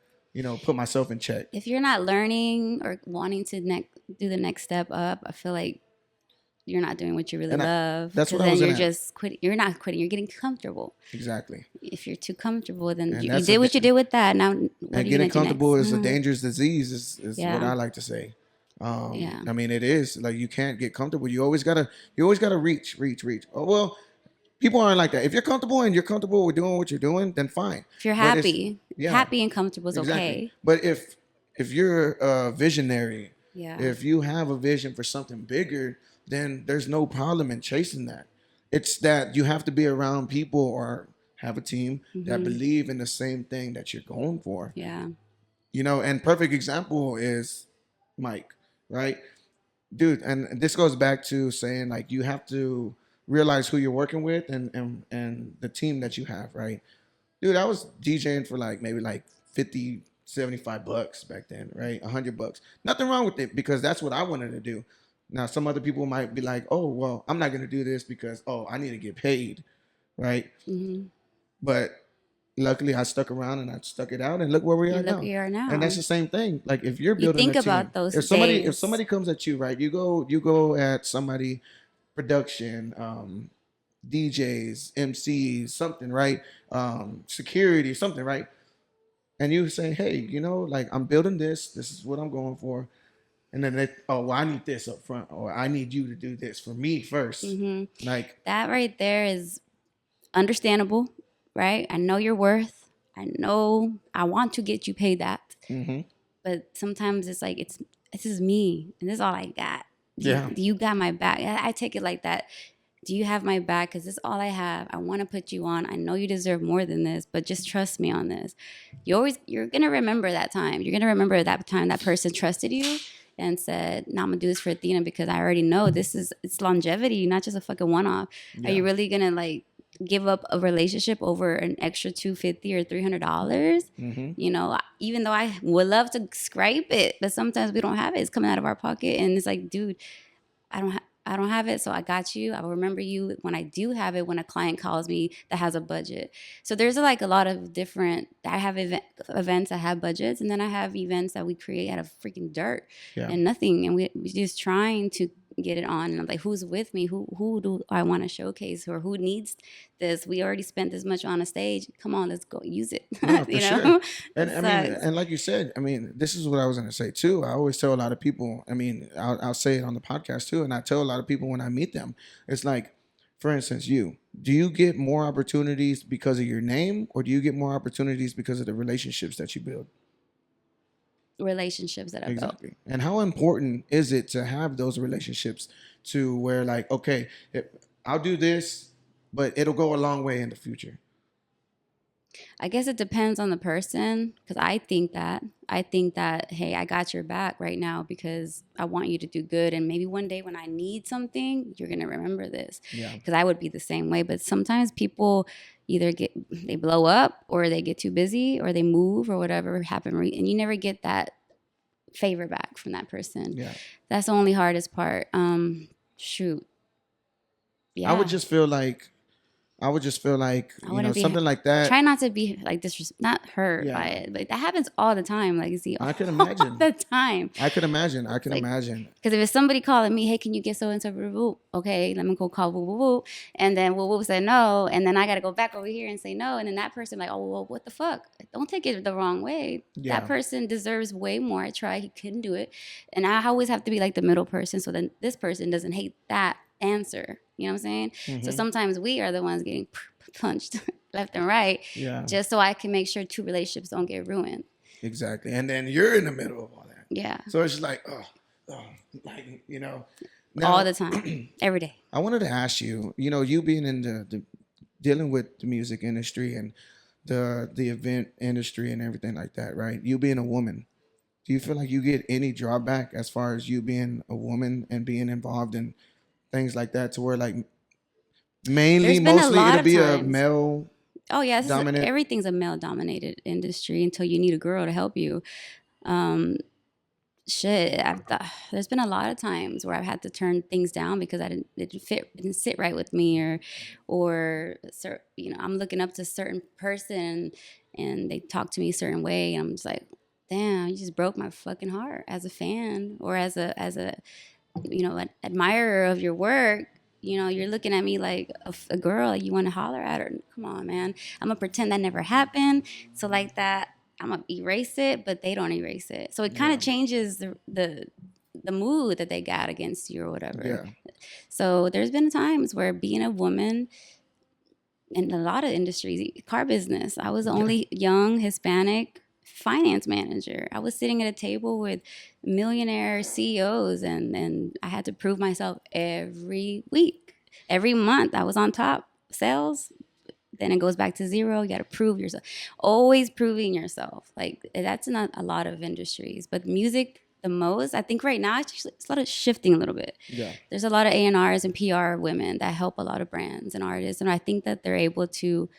put myself in check. If you're not learning or wanting to do the next step up, I feel like you're not doing what you really And love. that's Because what I then was you're gonna just quitting. You're not quitting. You're getting comfortable. exactly. If you're too comfortable, then And you that's a did what you did with that. Now, what and are you getting gonna do comfortable next? is a dangerous disease. Is what Yeah, I like to say. yeah. I mean, it is like you can't get comfortable. You always gotta reach. Oh well, people aren't like that. If you're comfortable and you're comfortable with doing what you're doing, then fine. If you're But it's happy, yeah, happy and comfortable is exactly. okay. But if you're a visionary, Yeah. if you have a vision for something bigger, then there's no problem in chasing that. It's that you have to be around people or have a team that believe in the same thing that you're going for. Yeah. And perfect example is Mike, right? Dude, and this goes back to saying like you have to realize who you're working with and the team that you have, right? Dude, I was DJing for like maybe like 50, $75 back then, right? $100. Nothing wrong with it because that's what I wanted to do. Now, some other people might be like, "Oh, well, I'm not going to do this because I need to get paid," right? Hmm. But luckily, I stuck around and I stuck it out, and look where we are And look now. where you are And that's now. the same thing. Like if you're You building a think team, about those if days. somebody comes at you, right? You go at somebody production, DJs, MCs, something, right? Security, something, right? And you say, "Hey, like I'm building this. This is what I'm going for." And then "Oh, well, I need this up front, or I need you to do this for me first." Hmm. Like, That right there is understandable, right? I know your worth. I know I want to get you paid that. mm-hmm. But sometimes it's like this is me and this is all I got. Yeah, Do you got my back? I take it like that. Do you have my back? Because this is all I have. I want to put you on. I know you deserve more than this, but just trust me on this. You're gonna remember that time. You're gonna remember that time that person trusted you, and said, "No, I'm gonna do this for Athena because I already know it's longevity, not just a fucking one off. Are Yeah. you really gonna like give up a relationship over an extra $250 or $300? Mm-hmm. You know, even though I would love to scrape it, but sometimes we don't have it. It's coming out of our pocket, and it's like, dude, I don't have it, so I got you. I will remember you when I do have it when a client calls me that has a budget. So there's like a lot of different. I have events that have budgets, and then I have events that we create out of freaking dirt Yeah. and nothing, and we just trying to get it on. And I'm like, who's with me? Who do I want to showcase, or who needs this? We already spent this much on a stage. Come on, let's go use it. No, for You sure. know, And it I mean, sucks. and like you said, I mean, this is what I was going to say too. I always tell a lot of people, I mean, I'll say it on the podcast too. And I tell a lot of people when I meet them, it's like, for instance, do you get more opportunities because of your name, or do you get more opportunities because of the relationships that you build? Relationships that I built. Exactly. And how important is it to have those relationships to where, like, okay, I'll do this, but it'll go a long way in the future? I guess it depends on the person because I think that hey, I got your back right now because I want you to do good, and maybe one day when I need something, you're gonna remember this. Yeah. Because I would be the same way. But sometimes people either they blow up or they get too busy or they move or whatever happened, and you never get that favor back from that person. Yeah. That's the only hardest part. Shoot, I would yeah. just feel like I would just feel like, I wouldn't be something like that. try not to be like not hurt by Yeah. it, but that happens all the time. Like, see, I could all imagine. the time. I could imagine. I could Like, imagine. because if it's somebody calling me, hey, can you get so and so? Woo? Okay, let me go call woo woo woo, and then woo woo said no, and then I got to go back over here and say no, and then that person like, oh well, what the fuck? Don't take it the wrong way. Yeah. That person deserves way more. I tried, he couldn't do it, and I always have to be like the middle person, so then this person doesn't hate that answer. You know what I'm saying? Mm-hmm. So sometimes we are the ones getting punched left and right, Yeah. just so I can make sure two relationships don't get ruined. Exactly. And then you're in the middle of all that. Yeah. So it's just like, like, all Now, the time, every day. I wanted to ask you, you being in the dealing with the music industry and the event industry and everything like that, right? You being a woman, do you feel like you get any drawback as far as you being a woman and being involved in things like that, to where like There's been a mostly lot it'll of be a times. male Oh yeah, dominant? everything's a male-dominated industry until you need a girl to help you. Um, shit, there's been a lot of times where I've had to turn things down because it didn't sit right with me, I'm looking up to a certain person and they talk to me a certain way, and I'm just like, damn, you just broke my fucking heart as a fan or as a an admirer of your work. You're looking at me like a girl, like you want to holler at her. Come on, man. I'm gonna pretend that never happened. So like that, I'm gonna erase it, but they don't erase it. So it kind of changes the mood that they got against you or whatever. Yeah. So there's been times where being a woman in a lot of industries, car business, I was the only young Hispanic finance manager. I was sitting at a table with millionaire CEOs, and I had to prove myself every week. Every month I was on top. Sales, then it goes back to zero. You got to prove yourself. Always proving yourself. Like that's not a lot of industries, but music the most. I think right now it's a lot of shifting a little bit. Yeah. There's a lot of A&Rs and PR women that help a lot of brands and artists, and I think that they're able to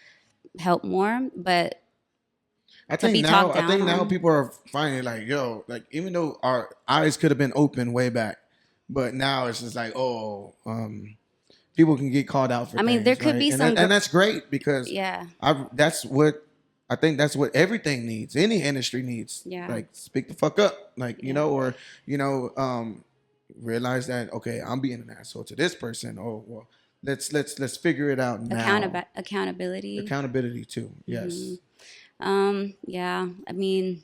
help more. But I to think be now, talked I think down now on. people are finding like, yo, like even though our eyes could have been open way back, but now it's just like, people can get called out for I mean, things, there could right? be And some and that's great because yeah. I think that's what everything needs. Any industry needs. Yeah. Like speak the fuck up, like Yeah. or realize that okay, I'm being an asshole to this person. Oh well, let's figure it out now. Accountability. Accountability too. Yes. Yeah. I mean,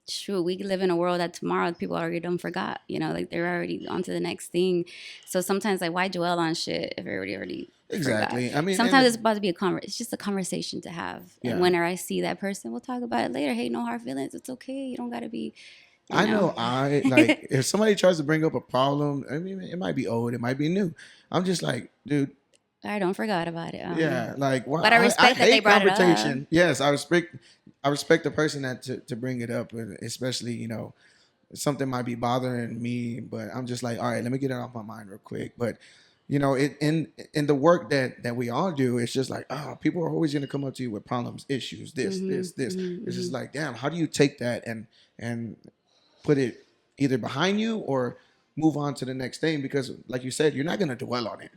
shoot, we live in a world that tomorrow people already done forgot. Like they're already on to the next thing. So sometimes, like, why dwell on shit if everybody already Exactly. forgot? I mean, sometimes it's about to be it's just a conversation to have. Yeah. And whenever I see that person, we'll talk about it later. Hey, no hard feelings. It's okay. You don't got to be. I know like if somebody tries to bring up a problem, I mean, it might be old, it might be new. I'm just like, dude. I don't forgot about it. Yeah, like why? But I respect that they brought it up. Yes, I respect the person that to bring it up, and especially something might be bothering me, but I'm just like, all right, let me get it off my mind real quick. But you know, it in the work that we all do, it's just like, oh, people are always gonna come up to you with problems, issues, this. It's just like, damn, how do you take that and put it either behind you or move on to the next thing? Because like you said, you're not gonna dwell on it.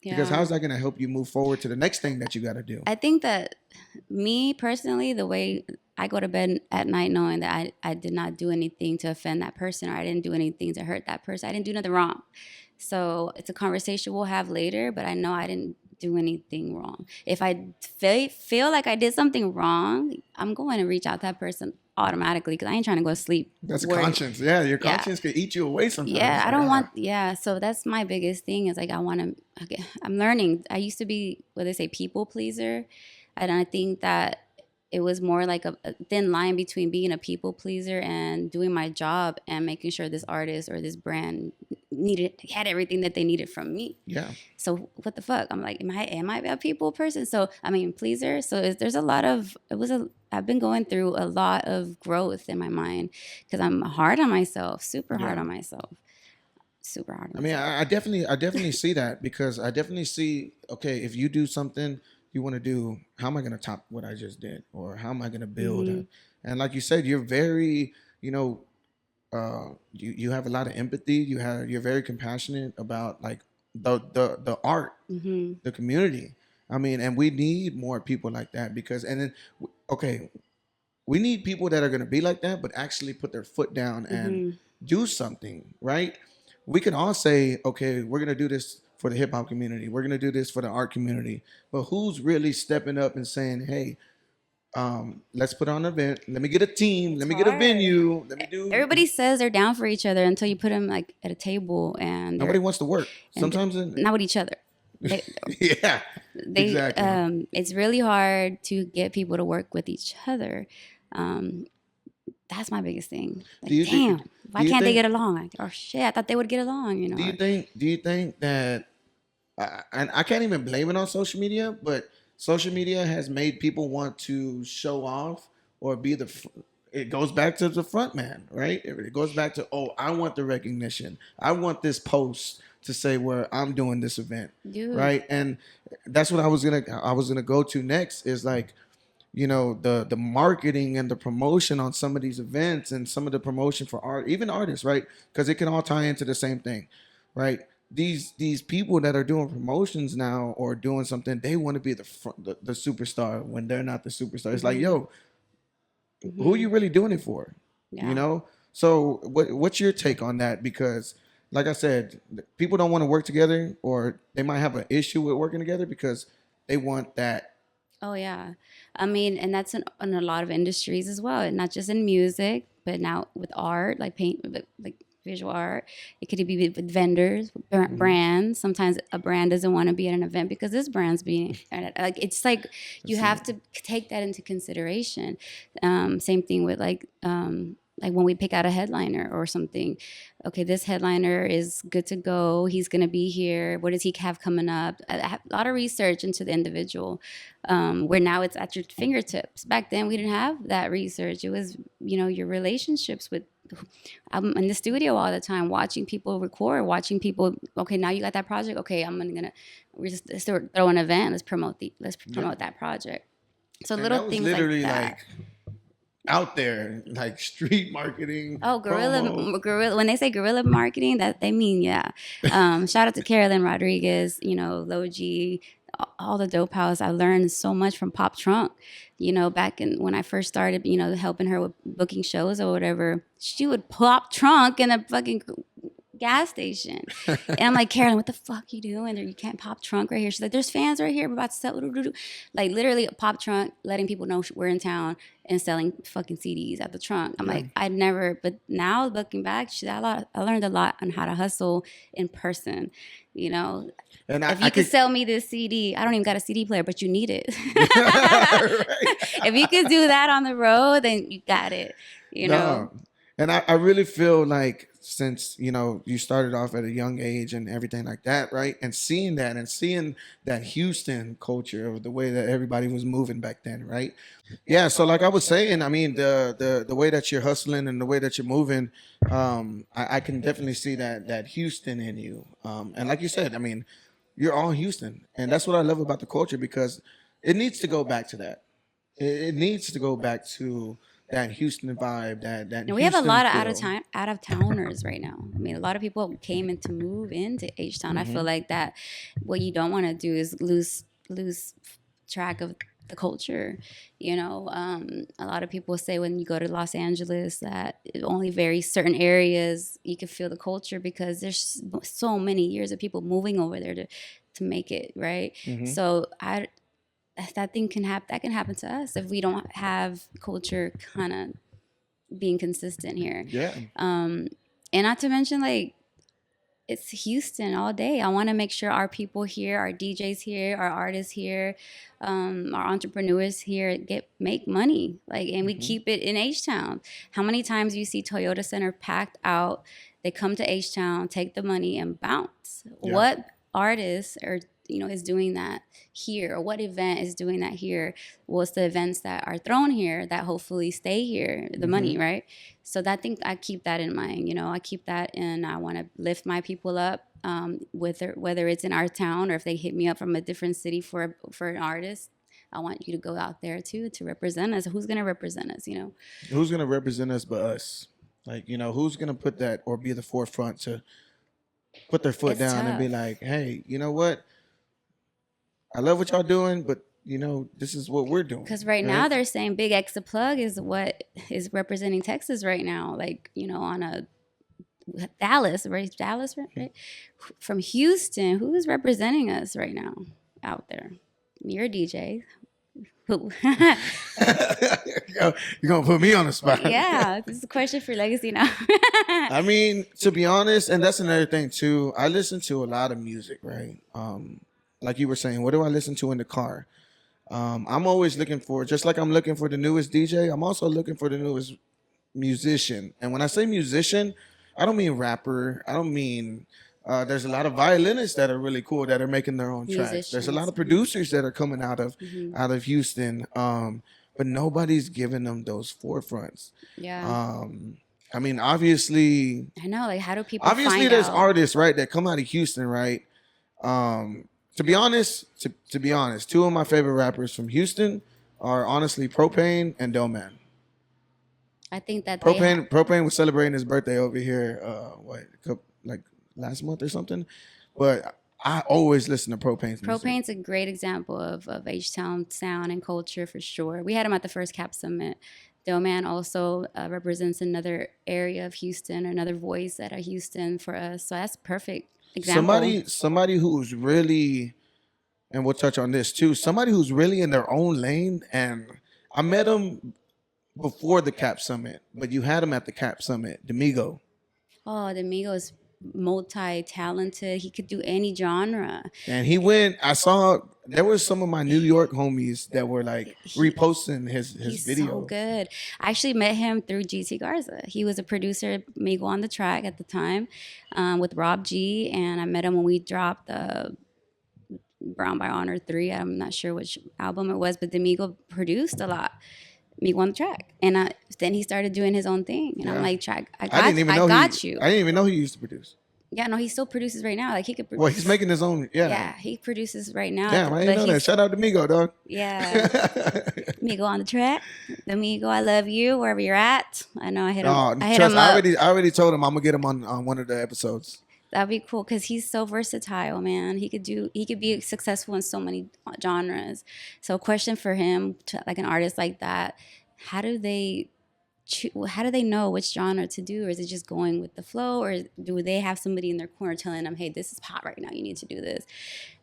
Because Yeah. how's that gonna help you move forward to the next thing that you gotta do? I think that me personally, the way I go to bed at night knowing that I did not do anything to offend that person, or I didn't do anything to hurt that person. I didn't do nothing wrong. So it's a conversation we'll have later, but I know I didn't do anything wrong. If I feel like I did something wrong, I'm going to reach out to that person automatically because I ain't trying to go to sleep. That's worried. conscience. Yeah, your Yeah. conscience could eat you away sometimes. Yeah, It's I like, don't ah. want. Yeah, so that's my biggest thing. Is like I want to. Okay, I'm learning. I used to be what they say people pleaser, and I think that it was more like a thin line between being a people pleaser and doing my job and making sure this artist or this brand had everything that they needed from me. Yeah. So what the fuck? I'm like, am I a people person? So I mean, pleaser. So there's a lot of I've been going through a lot of growth in my mind because I'm hard on myself, super hard Yeah. on myself, super hard I on mean, myself. I definitely see that because I definitely see, okay, if you do something you want to do, how am I going to top what I just did? Or how am I going to build? Mm-hmm. And like you said, you're very, you know, you have a lot of empathy. You're very compassionate about like the art, Mm-hmm. the community. I mean, and we need more people like that because, and then, okay, we need people that are going to be like that, but actually put their foot down and Mm-hmm. do something, right? We can all say, okay, we're going to do this for the hip hop community. We're going to do this for the art community. But who's really stepping up and saying, hey, let's put on an event. Let me get a team. Let It's me get a hard. venue. Let me do. Everybody says they're down for each other until you put them like at a table and Nobody they're wants to work. and Sometimes, not with each other. They, yeah, they exactly. it's really hard to get people to work with each other. Um, that's my biggest thing. Do Like, you think? damn, Do why you can't they think? get along? Like, or shit, I thought they would get along, you know. Do you Or, think? Do you think that and I can't even blame it on social media, but social media has made people want to show off or be the. It goes back to the front man, right? It goes back to, oh, I want the recognition. I want this post to say where I'm doing this event, dude. right? And that's what I was gonna go to next is like, you know, the marketing and the promotion on some of these events and some of the promotion for art, even artists, right? Because it can all tie into the same thing, right? These people that are doing promotions now or doing something, they want to be the superstar when they're not the superstar. It's like, Mm-hmm. yo, who are Mm-hmm. you really doing it for? You Yeah. know? So what's your take on that? Because like I said, people don't want to work together or they might have an issue with working together because they want that. Oh yeah, I mean, and that's in a lot of industries as well, not just in music, but now with art, like paint, like visual art. It could be with vendors, Mhm. brands. Sometimes a brand doesn't want to be at an event because this brand's being like. It's like you See, have to take that into consideration. Same thing with like when we pick out a headliner or something. Okay, this headliner is good to go. He's going to be here. What does he have coming up? I have a lot of research into the individual, where now it's at your fingertips. Back then, we didn't have that research. It was, your relationships with. I'm in the studio all the time, watching people record, watching people. Okay, now you got that project. Okay, we're just let's throw an event. Let's yeah. promote that project. So And little that was things like literally that. like out there, like street marketing, Oh, promo. guerrilla. When they say guerrilla marketing, that they mean yeah. Shout out to Carolyn Rodriguez. Logi, all the dope house. I learned so much from Pop Trunk. Back in when I first started, helping her with booking shows or whatever. She would pop trunk in a fucking gas station. And I'm like, Carolyn, what the fuck you doing there? You can't pop trunk right here. She's like, there's fans right here. We're about to sell. Like literally a pop trunk, letting people know we're in town and selling fucking CDs at the trunk. I'm Yeah. like, I'd never, but now looking back, I learned a lot on how to hustle in person. You know, And if I you could could. sell me this CD, I don't even got a CD player, but you need it. Right. If you could do that on the road, then you got it. You know, No. And I really feel like since you started off at a young age and everything like that, right? And seeing that and seeing that Houston culture of the way that everybody was moving back then, right? Yeah, so like I was saying, I mean the way that you're hustling and the way that you're moving, I can definitely see that Houston in you. And like you said, I mean, you're all Houston, and that's what I love about the culture because it needs to go back to that. It needs to go back to that Houston vibe, that And we have a Houston lot of feel. out of towners right now. I mean, a lot of people came in to move into H Town. I feel like that what you don't want to do is lose track of the culture. A lot of people say when you go to Los Angeles that it only very certain areas you can feel the culture because there's so many years of people moving over there to make it right. Hmm. So I that thing can happen. That can happen to us if we don't have culture kind of being consistent here. Yeah. And not to mention, like, it's Houston all day. I want to make sure our people here, our DJs here, our artists here, our entrepreneurs here make money. Like, and we Hmm. keep it in H Town. How many times you see Toyota Center packed out? They come to H Town, take the money, and bounce. Yeah. What artist or is doing that here, or what event is doing that here? What's the events that are thrown here that hopefully stay here? The money, Hmm. right? So that thing I keep that in mind. I keep that, and I want to lift my people up. Whether it's in our town or if they hit me up from a different city for an artist, I want you to go out there too to represent us. Who's gonna represent us? Who's gonna represent us but us? Like, who's gonna put that or be the forefront to put their foot It's down and be tough like, hey, you know what? I love what y'all doing, but this is what we're doing, because right now right? they're saying Big X the Plug is what is representing Texas right now. Like on a Dallas, right? Dallas, right? From Houston, who's representing us right now out there? You're a DJ. Who? You're gonna put me on the spot. Yeah, this is a question for Legacy now. I mean, to be honest, and that's another thing too. I listen to a lot of music, right? Like you were saying, what do I listen to in the car? I'm always looking for, just like I'm looking for the newest DJ. I'm also looking for the newest musician. And when I say musician, I don't mean rapper. I don't mean. There's a lot of violinists that are really cool that are making their own tracks. There's a lot Musicians. of producers that are coming out of Hmm. Houston, but nobody's giving them those forefronts. Yeah, Um, I mean, obviously, I know. Like, how do people obviously, find there's out? artists right that come out of Houston, right? To be honest, to be honest, two of my favorite rappers from Houston are honestly Propane and Doman. I think that Propane was celebrating his birthday over here. Like last month or something. But I always listen to Propane's music. Propane's a great example of H Town sound and culture for sure. We had him at the first Cap Summit. Doman also represents another area of Houston, another voice out of Houston for us. So that's a perfect example. Somebody who's really, and we'll touch on this too. Somebody who's really in their own lane, and I met him before the Cap Summit, but you had him at the Cap Summit, Domingo. Oh, Domingo is multi-talented. He could do any genre. And he went. I saw there was some of my New York homies that were like reposting his He's video. so good. I actually met him through GT Garza. He was a producer, Migo on the track at the time, with Rob G. And I met him when we dropped Brown by Honor 3. I'm not sure which album it was, but Migo produced a lot. Migo on the track. And then he started doing his own thing. And I'm Yeah. like, I didn't even know got you. I didn't even know he used to produce. Yeah, no, he still produces right now. Like, he could Well, he's making his own. Yeah. yeah, he produces right now. Damn, I didn't know that. he's Shout out to Migo, dog. yeah. Migo on the track. Amigo, I love you wherever you're at. I know I hit him. Oh, I hit trust, him up. I already told him I'm gonna get him on one of the episodes. That'd be cool because he's so versatile, man. He could be successful in so many genres. So, a question for him, like an artist like that, how do they how do they know which genre to do, or is it just going with the flow, or do they have somebody in their corner telling them, hey, this is hot right now, you need to do this?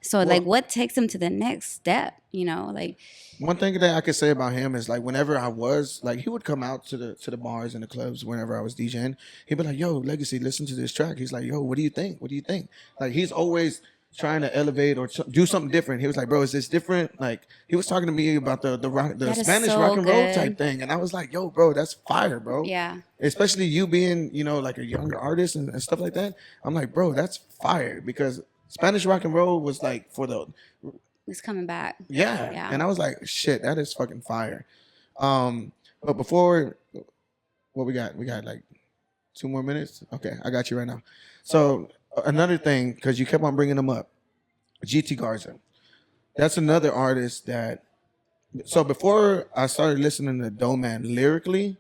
So Well, like, what takes them to the next step, like one thing that I could say about him is like whenever I was like he would come out to the bars and the clubs whenever I was DJing. He'd be like, "Yo, Legacy, listen to this track." He's like, "Yo, what do you think? What do you think?" Like he's always trying to elevate or do something different. He was like, bro, is this different? Like he was talking to me about the That is Spanish rock so and roll type good. thing, and I was like, yo, bro, that's fire, bro. Yeah. Especially you being, like a younger artist and stuff like that. I'm like, bro, that's fire because Spanish rock and roll was like for the It's coming back. yeah, Yeah. and I was like, shit, that is fucking fire. Um, but before, what we got? We got like 2 more minutes. Okay, I got you right now. So another thing, because you kept on bringing them up, GT Garza. That's another artist that. So before I started listening to Doman lyrically,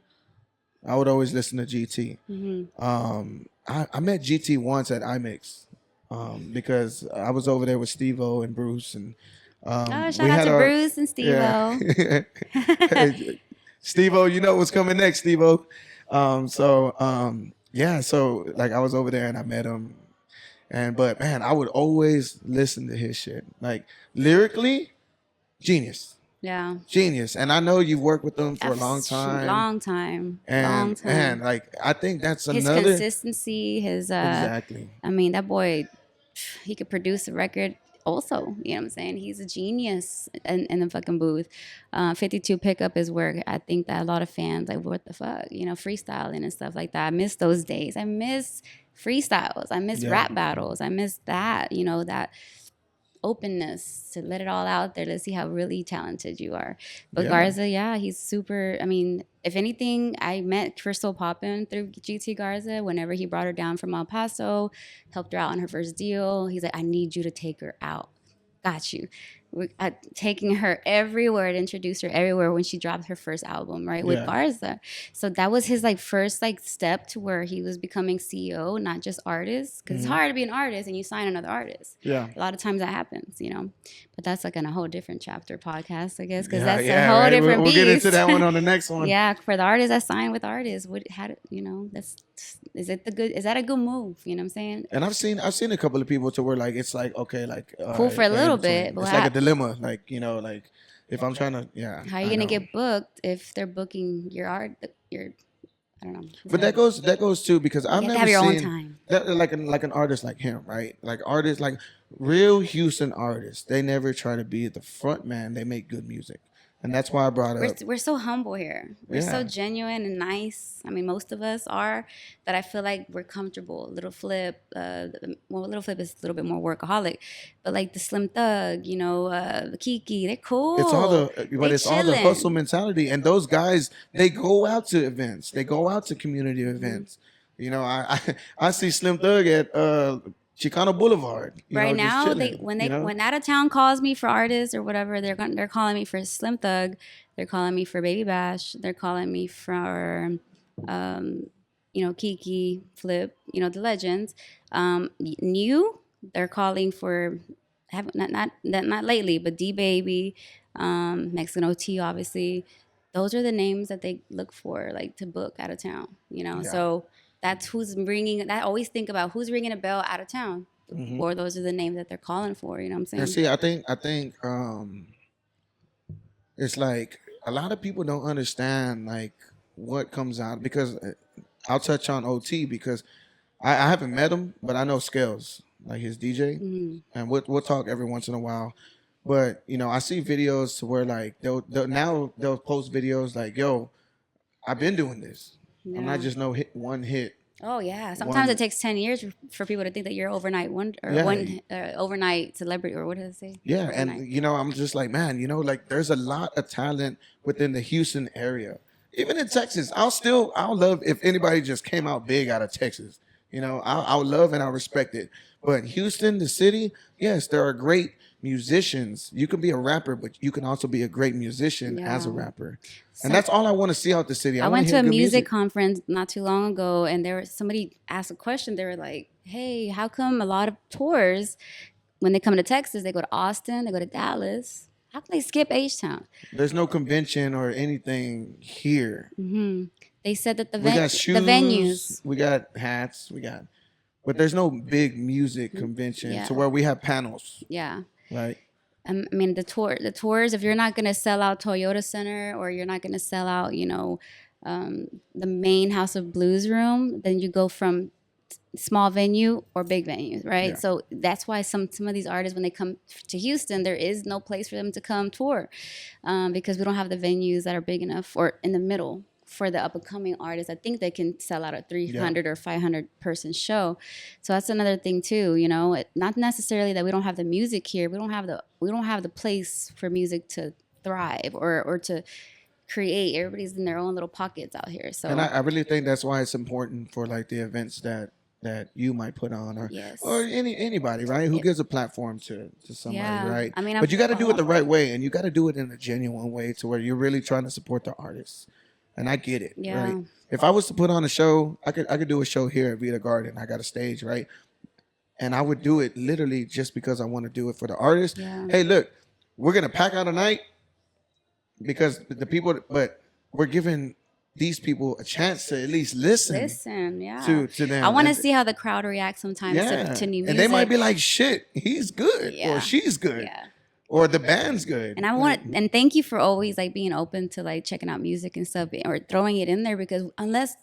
I would always listen to GT. I met GT once at IMIX because I was over there with Steve-O and Bruce, and Oh, we shout out had to our Bruce and yeah. Steve-O. Steve-O, you know what's coming next, Steve-O. Yeah, so like I was over there and I met him, but man, I would always listen to his shit. Like lyrically, genius. Yeah. Genius. And I know you've worked with them for a long time. Long time. Long And time. like I think that's His another consistency, his exactly. I mean, that boy, he could produce a record also. You know what I'm saying? He's a genius in the fucking booth. 52 pickup is where I think that a lot of fans like, what the fuck? You know, freestyling and stuff like that. I miss those days. I miss freestyles. I miss Yeah. rap battles. I miss that, you know, that openness to let it all out there. Let's see how really talented you are. But Yeah. Garza, yeah, he's super. I mean, if anything, I met Crystal Poppin through GT Garza whenever he brought her down from El Paso, helped her out on her first deal. He's like, I need you to take her out. Got you. We're taking her everywhere to introduce her everywhere when she dropped her first album, right, with Yeah. Garza. So that was his like first like step to where he was becoming CEO, not just artist. Because it's hard to be an artist and you sign another artist. Yeah. A lot of times that happens, you know. But that's like on a whole different chapter podcast, I guess, because Yeah, that's yeah, a whole right. different We'll beast. get into that one on the next one. Yeah, for the artists that sign with artists, is that a good move? You know what I'm saying? And I've seen a couple of people to where like it's like okay, like Cool for a in little between. bit, but It's like a dilemma, like like if I'm trying to how are you I gonna know. get booked if they're booking your art? Your I don't know. But that goes too because I've You have to never have your own seen time. that like an artist like him, right? Like artists like real Houston artists. They never try to be the front man. They make good music, and that's why I brought up. We're so humble here. We're so Yeah. genuine and nice. I mean, most of us are, that I feel like we're comfortable. Little Flip, Little Flip is a little bit more workaholic, but like the Slim Thug, you know, Kiki, they're cool. It's all the, but They it's all the hustle chillin'. mentality, and those guys they go out to events, they go out to community events. You know, I see Slim Thug at Chicano Boulevard. Right just now, chilling, when out of town calls me for artists or whatever, they're calling me for Slim Thug, they're calling me for Baby Bash, they're calling me for, Kiki, Flip, the legends. New, they're calling for, have not lately, but D Baby, Mexican OT, obviously. Those are the names that they look for, like to book out of town. Yeah. So that's who's ringing. I always think about who's ringing a bell out of town, or those are the names that they're calling for. You know what I'm saying? And see, I think it's like a lot of people don't understand like what comes out because I'll touch on OT because I haven't met him, but I know Scales, like his DJ, and we'll talk every once in a while. But I see videos to where like they'll post videos like, "Yo, I've been doing this. I'm not just one hit." Oh yeah. Sometimes it takes 10 years for people to think that you're overnight overnight celebrity, or what does it say? Yeah, Overnight. and I'm just like, man, like there's a lot of talent within the Houston area. Even in Texas, I'll love if anybody just came out big out of Texas. I'll love and I'll respect it. But Houston, the city, yes, there are great musicians. You can be a rapper, but you can also be a great musician as a rapper. And that's all I want to see out the city. I went to a music conference not too long ago, and somebody asked a question. They were like, "Hey, how come a lot of tours, when they come to Texas, they go to Austin, they go to Dallas? How can they skip H-Town?" There's no convention or anything here. They said that the We got shoes, the venues. we got hats, but there's no big music convention to where we have panels. Yeah. Right. I mean, the tours, if you're not going to sell out Toyota Center, or you're not going to sell out, the main House of Blues room, then you go from small venue or big venues, right? Yeah. So that's why some of these artists, when they come to Houston, there is no place for them to come tour, because we don't have the venues that are big enough or in the middle for the up and coming artists. I think they can sell out a Yeah. 300 or 500 person show. So that's another thing too. You know, not necessarily that we don't have the music here. We don't have the place for music to thrive or to create. Everybody's in their own little pockets out here. And So I really think that's why it's important for like the events that you might put on, or yes. anybody, right? Who It- gives a platform to somebody, yeah. right? I mean, But you got to do it the right way, and you got to do it in a genuine way to where you're really trying to support the artists. And I get it, right? yeah. If I was to put on a show, I could do a show here at Vita Garden. I got a stage, right? And I would do it literally just because I want to do it for the artist. Yeah. Hey, look, we're gonna pack out a night because the people, but we're giving these people a chance to at least Listen, yeah. to them. I want to And- see how the crowd reacts sometimes yeah, to new music. and they might be like, "Shit, he's good," Yeah. or "She's good," yeah. or "The band's good." And I want and thank you for always like being open to like checking out music and stuff or throwing it in there, because unless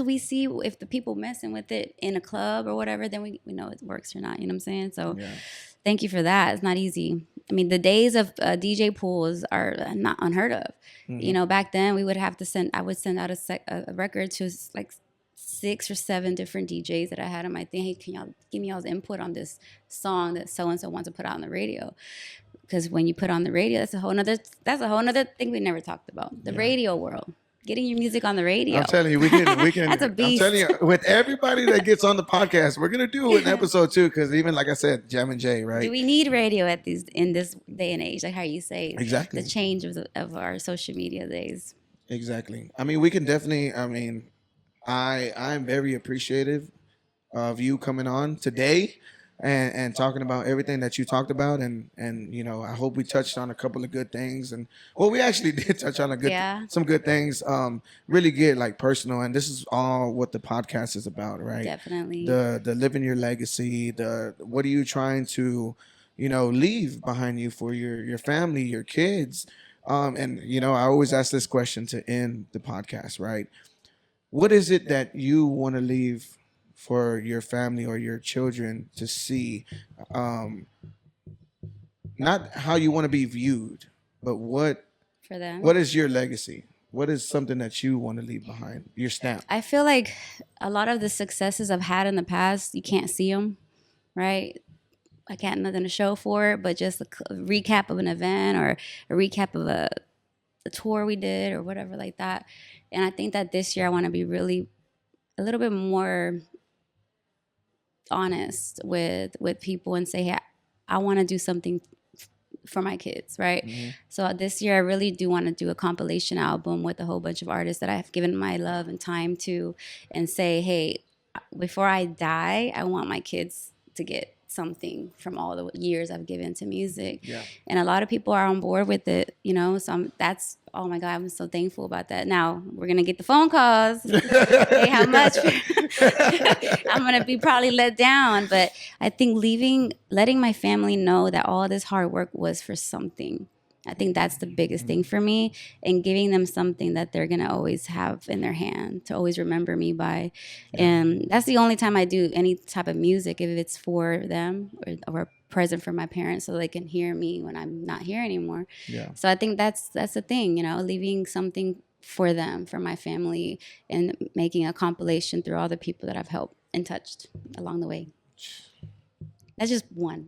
we see if the people messing with it in a club or whatever, then we know it works or not. You know what I'm saying? So Yeah. thank you for that. It's not easy. I mean, the days of DJ pools are not unheard of. Mm-hmm. You know, back then we would have to I would send out a record to like 6 or 7 different DJs that I had on my thing. Hey, can y'all give me y'all's input on this song that so and so wants to put out on the radio? Because when you put on the radio, that's a whole nother thing we never talked about. The radio world, getting your music on the radio. I'm telling you, we can. That's a beast. I'm telling you, with everybody that gets on the podcast, we're gonna do an episode too, because even like I said, Jam and Jay, right? Do we need radio in this day and age? Like how you say Exactly. the change of our social media days. Exactly. I mean, we can definitely. I mean, I'm very appreciative of you coming on today and talking about everything that you talked about, and you know, I hope we touched on a couple of good things, and well, we actually did touch on some good things, really get like personal, and this is all what the podcast is about, right? Definitely. The living your legacy, the what are you trying to, you know, leave behind you for your family, your kids, and you know, I always ask this question to end the podcast, right? What is it that you want to leave for your family or your children to see? Not how you want to be viewed, but what For them. is your legacy? What is something that you want to leave behind? Your stamp. I feel like a lot of the successes I've had in the past, you can't see them, right? I got nothing to show for it, but just a recap of an event or a recap of a tour we did or whatever like that. And I think that this year I want to be really a little bit more honest with people and say, hey, I want to do something for my kids, right? Mm-hmm. So this year I really do want to do a compilation album with a whole bunch of artists that I've given my love and time to, and say, hey, before I die, I want my kids to get something from all the years I've given to music. Yeah. And a lot of people are on board with it, you know, so that's, oh my God, I'm so thankful about that. Now we're going to get the phone calls. Hey, how much? I'm going to be probably let down, but I think letting my family know that all this hard work was for something. I think that's the biggest thing for me, and giving them something that they're going to always have in their hand to always remember me by. Yeah. And that's the only time I do any type of music, if it's for them or a present for my parents so they can hear me when I'm not here anymore. Yeah. So I think that's the thing, you know, leaving something for them, for my family, and making a compilation through all the people that I've helped and touched along the way. That's just one.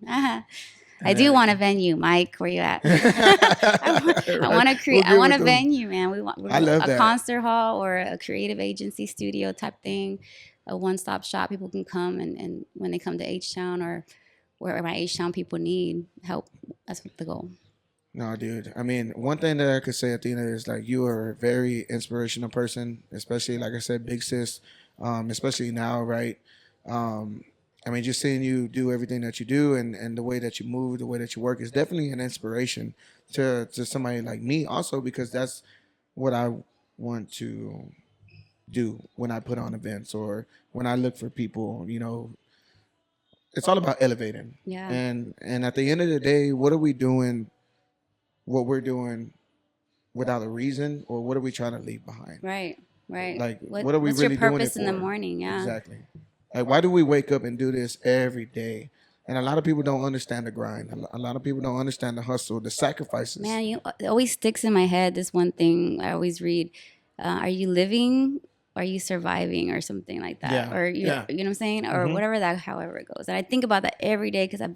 I do want a venue, Mike. Where you at? I want to create. I want a venue, man. We want a concert hall or a creative agency studio type thing, a one-stop shop. People can come and when they come to H-Town or where my H-Town people need help, that's the goal. No, dude. I mean, one thing that I could say, Athena, is like you are a very inspirational person, especially like I said, big sis, especially now, right? I mean, just seeing you do everything that you do and the way that you move, the way that you work is definitely an inspiration to somebody like me also, because that's what I want to do when I put on events or when I look for people, you know. It's all about elevating. Yeah. And at the end of the day, what are we doing, what we're doing without a reason, or what are we trying to leave behind? Right. Like, what are we really doing it for? What's your purpose in the morning? Yeah. Exactly. Like, why do we wake up and do this every day? And a lot of people don't understand the grind. A lot of people don't understand the hustle, the sacrifices. Man, it always sticks in my head. This one thing I always read: "Are you living? Or are you surviving?" Or something like that, Yeah, or yeah. you know what I'm saying, or Hmm. whatever that, however it goes. And I think about that every day because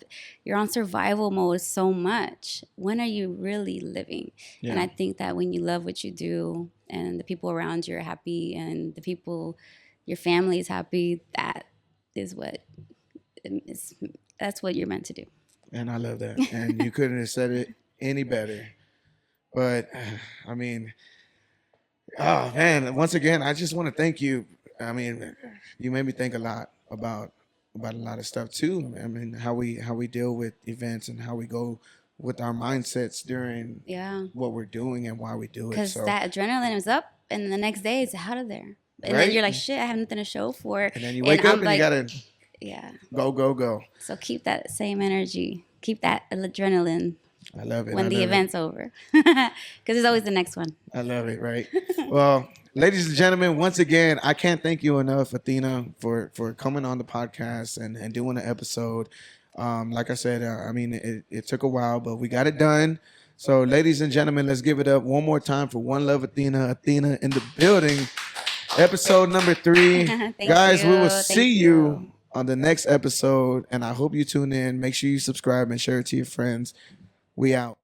you're on survival mode so much. When are you really living? And Yeah. I think that when you love what you do, and the people around you are happy, and the people, your family is happy, that is what is. That's what you're meant to do. And I love that. And you couldn't have said it any better. But I mean, oh man, once again, I just want to thank you. I mean, you made me think a lot about a lot of stuff too. I mean, how we deal with events and how we go with our mindsets during Yeah. what we're doing and why we do it. Because So, that adrenaline is up, and the next day it's out of there. And then right? you're like, shit, I have nothing to show for it. And then you And wake up I'm and you like, gotta yeah. go, go, go. So keep that same energy. Keep that adrenaline I love it. I when the love it. event's over. Because there's always the next one. I love it. Right. Well, ladies and gentlemen, once again, I can't thank you enough, Athena, for coming on the podcast and doing the episode. Like I said, I mean, it took a while, but we got it done. So, ladies and gentlemen, let's give it up one more time for One Love Athena. Athena in the building. Episode number 3. Thank Guys, we will you. see Thank you on the next episode. And I hope you tune in. Make sure you subscribe and share it to your friends. We out.